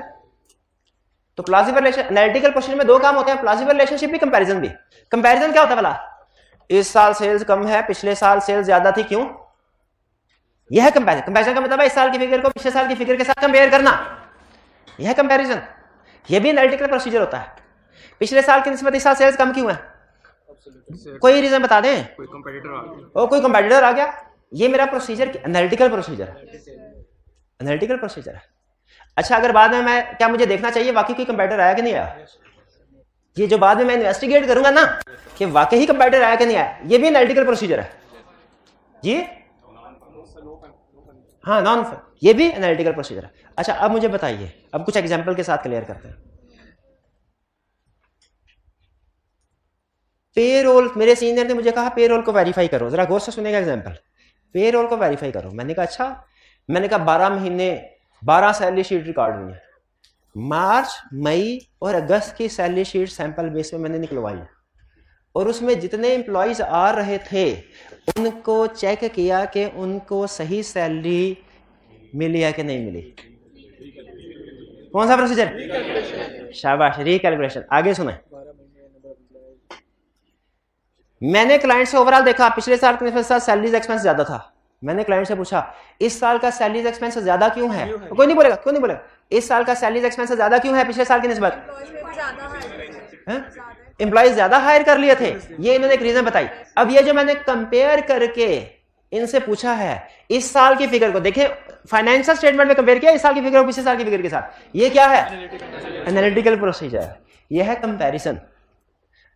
तो प्लॉजिबल रिलेशन, एनालिटिकल प्रोसीजर में दो काम होते हैं, प्लॉजिबल रिलेशनशिप भी, कंपैरिजन भी। कंपैरिजन क्या होता है भला, इस साल सेल्स कम है, पिछले साल सेल्स ज्यादा थी, क्यों, यह है कंपैरिजन। कंपैरिजन का मतलब है इस साल की फिगर को पिछले साल की फिगर के साथ कंपेयर करना। यह है कंपैरिजन, यह भी एनालिटिकल प्रोसीजर होता है। पिछले साल की निस्बत इस साल सेल्स कम क्यों है? कोई रीजन बता दें। कोई कंपेटिटर आ गया। ये मेरा प्रोसीजर एनालिटिकल प्रोसीजर है, एनालिटिकल प्रोसीजर है। अच्छा, अगर बाद में मैं, क्या मुझे देखना चाहिए वाकई कोई कंपेटिटर आया कि नहीं आया? ये जो बाद में मैं इन्वेस्टिगेट करूंगा ना कि वाकई ही कंपेटिटर आया कि नहीं आया, ये भी एनालिटिकल प्रोसीजर है जी। हाँ, नॉन, ये भी एनालिटिकल प्रोसीजर है। अच्छा, अब मुझे बताइए, अब कुछ एग्जांपल के साथ क्लियर करते हैं। पेरोल, मेरे सीनियर ने मुझे कहा पेरोल को वेरीफाई करो, जरा गौर से सुनेगा एग्जांपल। पेरोल को वेरीफाई करो। मैंने कहा अच्छा, मैंने कहा 12 महीने 12 सैलरी शीट रिकॉर्ड हुई है। मार्च, मई और अगस्त की सैलरी शीट सैंपल बेस में मैंने निकलवाई और उसमें जितने एम्प्लॉयज आ रहे थे उनको चेक किया कि उनको सही सैलरी मिली है कि नहीं मिली। कौन सा प्रोसीजर? शाबाश, रिकैलकुलेशन। आगे सुने। मैंने क्लाइंट से ओवरऑल देखा, पिछले साल के साथ सैलरीज एक्सपेंस ज्यादा था। मैंने क्लाइंट से पूछा इस साल का सैलरीज एक्सपेंस ज्यादा क्यों है? तो कोई नहीं बोलेगा, क्यों नहीं बोलेगा? इस साल का सैलरीज एक्सपेंस ज्यादा क्यों है पिछले साल की निस्बत? एम्प्लॉयज ज्यादा हायर कर लिए थे, ये इन्होंने एक रीजन बताई। अब ये जो मैंने कंपेयर करके इनसे पूछा है इस साल की फिगर को, देखें फाइनेंशियल स्टेटमेंट में कंपेयर किया इस साल की फिगर को पिछले साल की फिगर के साथ, ये क्या है? एनालिटिकल प्रोसीजर, ये है कंपैरिजन।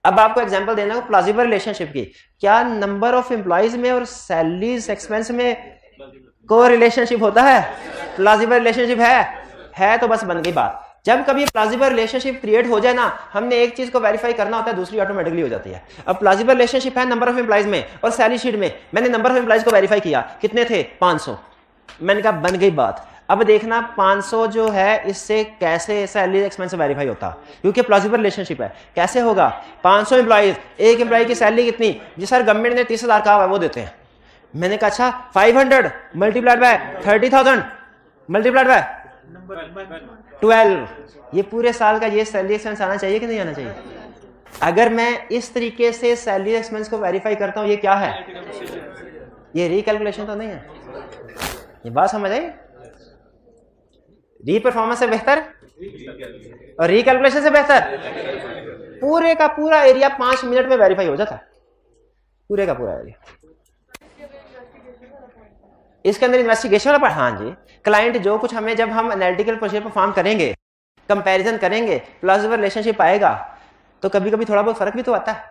अब आपको एग्जांपल देना है प्लॉजिबल रिलेशनशिप की। क्या नंबर ऑफ एम्प्लॉयज में और सैलरीज एक्सपेंस में को रिलेशनशिप होता है? प्लॉजिबल रिलेशनशिप है तो बस बन गई बात। जब कभी प्लॉजिबल रिलेशनशिप क्रिएट हो जाए ना, हमने एक चीज को वेरीफाई करना होता है, दूसरी ऑटोमेटिकली हो जाती है। अब प्लॉजिबल रिलेशनशिप है नंबर ऑफ एम्प्लॉयज में और सैलरी शीट में, मैंने नंबर ऑफ एम्प्लॉयज को वेरीफाई किया, कितने थे? 500। मैंने कहा बन गई बात। अब देखना 500 जो है इससे कैसे सैलरी एक्सपेंस वेरीफाई होता, क्योंकि प्लॉजिबल रिलेशनशिप है। कैसे होगा? 500 एम्प्लॉयज, एक एम्प्लॉय की सैलरी कितनी? जी सर गवर्नमेंट ने 30,000 कहा हुआ वो देते हैं। मैंने कहा अच्छा 500 मल्टीप्लाइड बाय 30,000 मल्टीप्लाइड बाय 12, ये पूरे साल का ये सैलरी एक्सपेंस आना चाहिए कि नहीं आना चाहिए? अगर मैं इस तरीके से सैलरी एक्सपेंस को वेरीफाई करता हूं, ये क्या है? ये रिकैलकुलेशन तो नहीं है। ये बात समझ आई? री परफॉर्मेंस से बेहतर और रिकैलकुलेशन से बेहतर पूरे का पूरा एरिया 5 मिनट में वेरीफाई हो जाता है, पूरे का पूरा एरिया। इसके अंदर इन्वेस्टिगेशन वाला, हाँ जी, क्लाइंट जो कुछ हमें, जब हम एनालिटिकल प्रोसीजर परफॉर्म करेंगे, कंपैरिजन करेंगे, प्लॉजिबल रिलेशनशिप आएगा, तो कभी कभी थोड़ा बहुत फर्क भी तो आता है।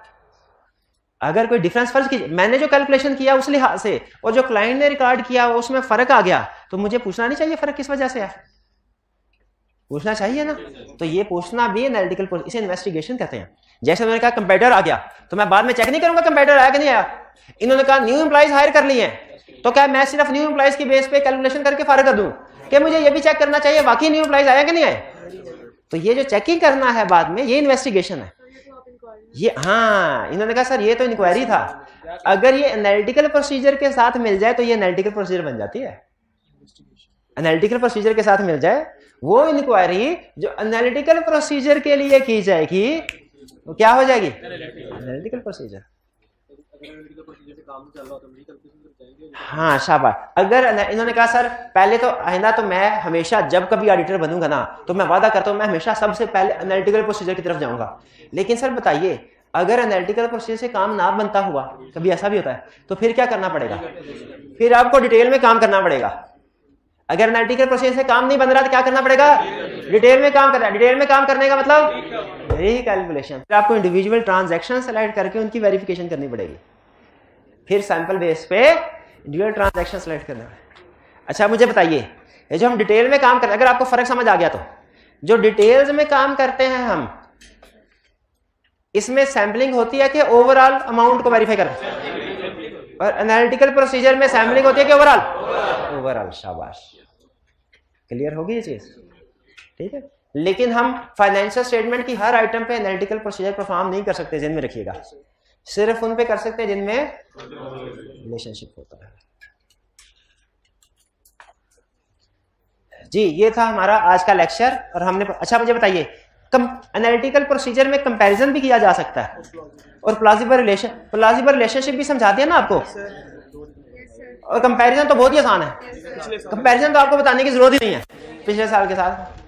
अगर कोई डिफरेंस फर्ज कीजिए, मैंने जो कैलकुलेशन किया उस लिहाज से और जो क्लाइंट ने रिकॉर्ड किया उसमें फर्क आ गया, तो मुझे पूछना नहीं चाहिए फर्क किस वजह से है? पूछना चाहिए ना। तो ये पूछना भी एनालिटिकल, इसे इन्वेस्टिगेशन कहते हैं। जैसे मैंने कहा कंपेटिटर आ गया, तो मैं बाद में चेक नहीं करूंगा कंपेटिटर आया कि नहीं आया। इन्होंने कहा न्यू एम्प्लॉयज हायर कर लिए हैं, तो क्या मैं सिर्फ न्यू एम्प्लॉयज की बेस पे कैलकुलेशन करके फारिग कर दूं कि मुझे ये भी चेक करना चाहिए वाकई न्यू एम्प्लॉयज आया कि नहीं आए? तो ये जो चेकिंग करना है बाद में, ये इन्वेस्टिगेशन है। ये हाँ, इन्होंने कहा सर ये तो इंक्वायरी था। अगर ये एनालिटिकल प्रोसीजर के साथ मिल जाए तो ये एनालिटिकल प्रोसीजर बन जाती है। एनालिटिकल प्रोसीजर के साथ मिल जाए वो इंक्वायरी जो एनालिटिकल प्रोसीजर के लिए की जाएगी, वो क्या हो जाएगी? Analytical procedure. हाँ शाबाश। अगर इन्होंने कहा सर पहले तो आइंदा तो मैं हमेशा जब कभी ऑडिटर बनूंगा ना, तो मैं वादा करता हूं मैं हमेशा सबसे पहले एनालिटिकल प्रोसीजर की तरफ जाऊंगा। लेकिन सर बताइए, अगर एनालिटिकल प्रोसीजर से काम ना बनता हुआ, कभी ऐसा भी होता है, तो फिर क्या करना पड़ेगा? फिर आपको डिटेल में काम करना पड़ेगा। अगर एनालिटिकल प्रोसीजर से काम नहीं बन रहा तो क्या करना पड़ेगा? डिटेल में काम करना है। डिटेल में काम करने का मतलब रिकैलकुलेशन। फिर आपको इंडिविजुअल ट्रांजैक्शन सेलेक्ट करके उनकी वेरिफिकेशन करनी पड़ेगी। फिर सैंपल बेस पे इंडिविजुअल ट्रांजैक्शन सेलेक्ट करना है। अच्छा मुझे बताइए, ये जो हम डिटेल में काम करते हैं, अगर आपको फर्क समझ आ गया तो, जो डिटेल्स में काम करते हैं हम, इसमें सैंपलिंग होती है कि ओवरऑल अमाउंट को वेरीफाई करना है, और एनालिटिकल प्रोसीजर में सैंपलिंग होती है कि ओवरऑल? ओवरऑल। शाबाश, क्लियर होगी ये चीज? ठीक है। लेकिन हम फाइनेंशियल स्टेटमेंट की हर आइटम पे एनालिटिकल प्रोसीजर परफॉर्म नहीं कर सकते, ध्यान में रखिएगा। सिर्फ उन पे कर सकते हैं जिनमें रिलेशनशिप होता है। जी ये था हमारा आज का लेक्चर। और हमने, अच्छा मुझे बताइए, एनालिटिकल प्रोसीजर में कंपैरिजन भी किया जा सकता है और प्लॉजिबल रिलेशनशिप भी समझा दिया ना आपको। और कंपैरिजन तो बहुत ही आसान है, कंपैरिजन तो आपको बताने की जरूरत ही नहीं है पिछले साल के साथ।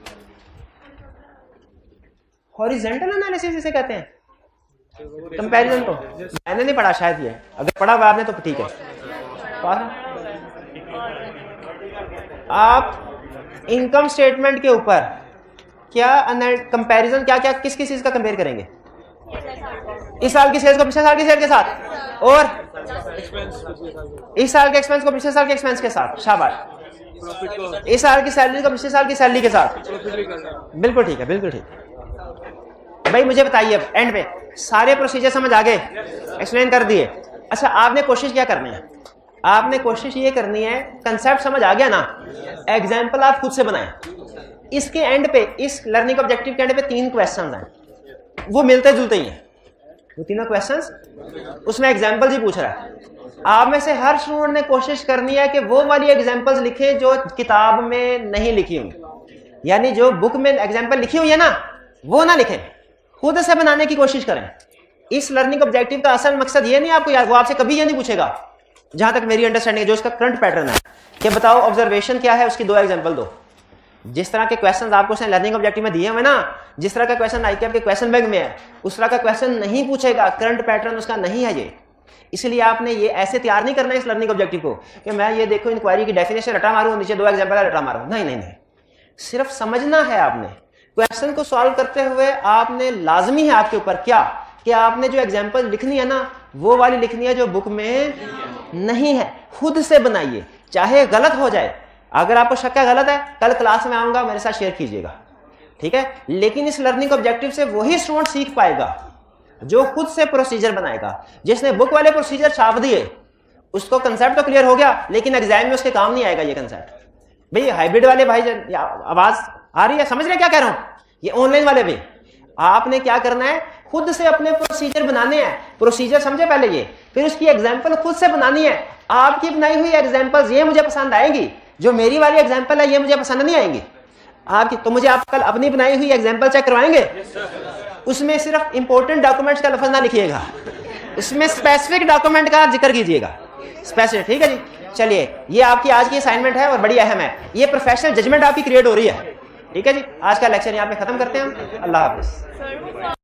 हॉरिजॉन्टल एनालिसिस इसे कहते हैं, कंपैरिजन को मैंने नहीं पढ़ा शायद, ये अगर पढ़ा हुआ आपने तो ठीक है। आप इनकम स्टेटमेंट के ऊपर क्या कंपैरिजन, क्या क्या किस किस चीज का कंपेयर करेंगे? इस साल की सेल्स को पिछले साल की सेल के साथ, और इस साल के एक्सपेंस को पिछले साल के एक्सपेंस के साथ। शाबाश। इस साल की सैलरी को पिछले साल की सैलरी के साथ। बिल्कुल ठीक है, बिल्कुल ठीक। भाई मुझे बताइए, अब एंड में सारे प्रोसीजर समझ आ गए, एक्सप्लेन कर दिए। अच्छा, आपने कोशिश क्या करनी है? आपने कोशिश ये करनी है, कंसेप्ट समझ आ गया ना, एग्जाम्पल आप खुद से बनाएं। इसके एंड पे, इस लर्निंग ऑब्जेक्टिव के एंड पे 3 क्वेश्चन हैं, वो मिलते जुलते ही हैं। वो तीनों क्वेश्चंस, उसमें एग्जाम्पल ही पूछ रहा है। आप में से हर स्टूडेंट ने कोशिश करनी है कि वो वाली एग्जाम्पल्स लिखे जो किताब में नहीं लिखी हुई, यानी जो बुक में एग्जाम्पल लिखी हुई है ना, वो ना लिखें, खुद से बनाने की कोशिश करें। इस लर्निंग ऑब्जेक्टिव का असल मकसद ये नहीं आपको यार, वो आपसे कभी ये नहीं पूछेगा, जहां तक मेरी अंडरस्टैंडिंग है, जो उसका करंट पैटर्न है कि बताओ ऑब्जर्वेशन क्या है, उसकी 2 एग्जाम्पल दो। जिस तरह के क्वेश्चन आपको उसने लर्निंग ऑब्जेक्टिव में दिए हुए ना, जिस तरह का क्वेश्चन आई के क्वेश्चन बैंक में है, उस तरह का क्वेश्चन नहीं पूछेगा, करंट पैटर्न उसका नहीं है ये। इसलिए आपने ये ऐसे तैयार नहीं करना है इस लर्निंग ऑब्जेक्टिव को कि मैं ये देखो इंक्वायरी की डेफिनेशन रटा मारूं, नीचे 2 एग्जाम्पल रटा मारूं। नहीं नहीं नहीं, सिर्फ समझना है आपने। क्वेश्चन को सॉल्व करते हुए आपने, लाजमी है आपके ऊपर क्या, कि आपने जो एग्जाम्पल लिखनी है ना, वो वाली लिखनी है जो बुक में नहीं है। खुद से बनाइए, चाहे गलत हो जाए। अगर आपको शक है गलत है, कल क्लास में आऊंगा, मेरे साथ शेयर कीजिएगा, ठीक है। लेकिन इस लर्निंग ऑब्जेक्टिव से वही स्टूडेंट सीख पाएगा जो खुद से प्रोसीजर बनाएगा। जिसने बुक वाले प्रोसीजर छाप दिए, उसको कंसेप्ट तो क्लियर हो गया, लेकिन एग्जाम में उसके काम नहीं आएगा ये कंसेप्ट। भाई हाइब्रिड वाले भाई, आवाज आ रही है, समझ रहे क्या कह रहा हूं? ये ऑनलाइन वाले भी, आपने क्या करना है, खुद से अपने प्रोसीजर बनाने हैं। प्रोसीजर समझे पहले ये, फिर उसकी एग्जाम्पल खुद से बनानी है। आपकी बनाई हुई एग्जाम्पल्स ये मुझे पसंद आएंगी, जो मेरी वाली एग्जाम्पल है ये मुझे पसंद नहीं आएंगी आपकी। तो मुझे आप कल अपनी बनाई हुई एग्जाम्पल चेक करवाएंगे, उसमें सिर्फ इंपॉर्टेंट डॉक्यूमेंट्स का लफ्ज ना लिखिएगा, उसमें स्पेसिफिक डॉक्यूमेंट का जिक्र कीजिएगा, स्पेसिफिक। ठीक है जी, चलिए ये आपकी आज की असाइनमेंट है और बड़ी अहम है। ये प्रोफेशनल जजमेंट आपकी क्रिएट हो रही है। ठीक है जी, आज का लेक्चर यहाँ पे खत्म करते हैं हम। अल्लाह हाफिज।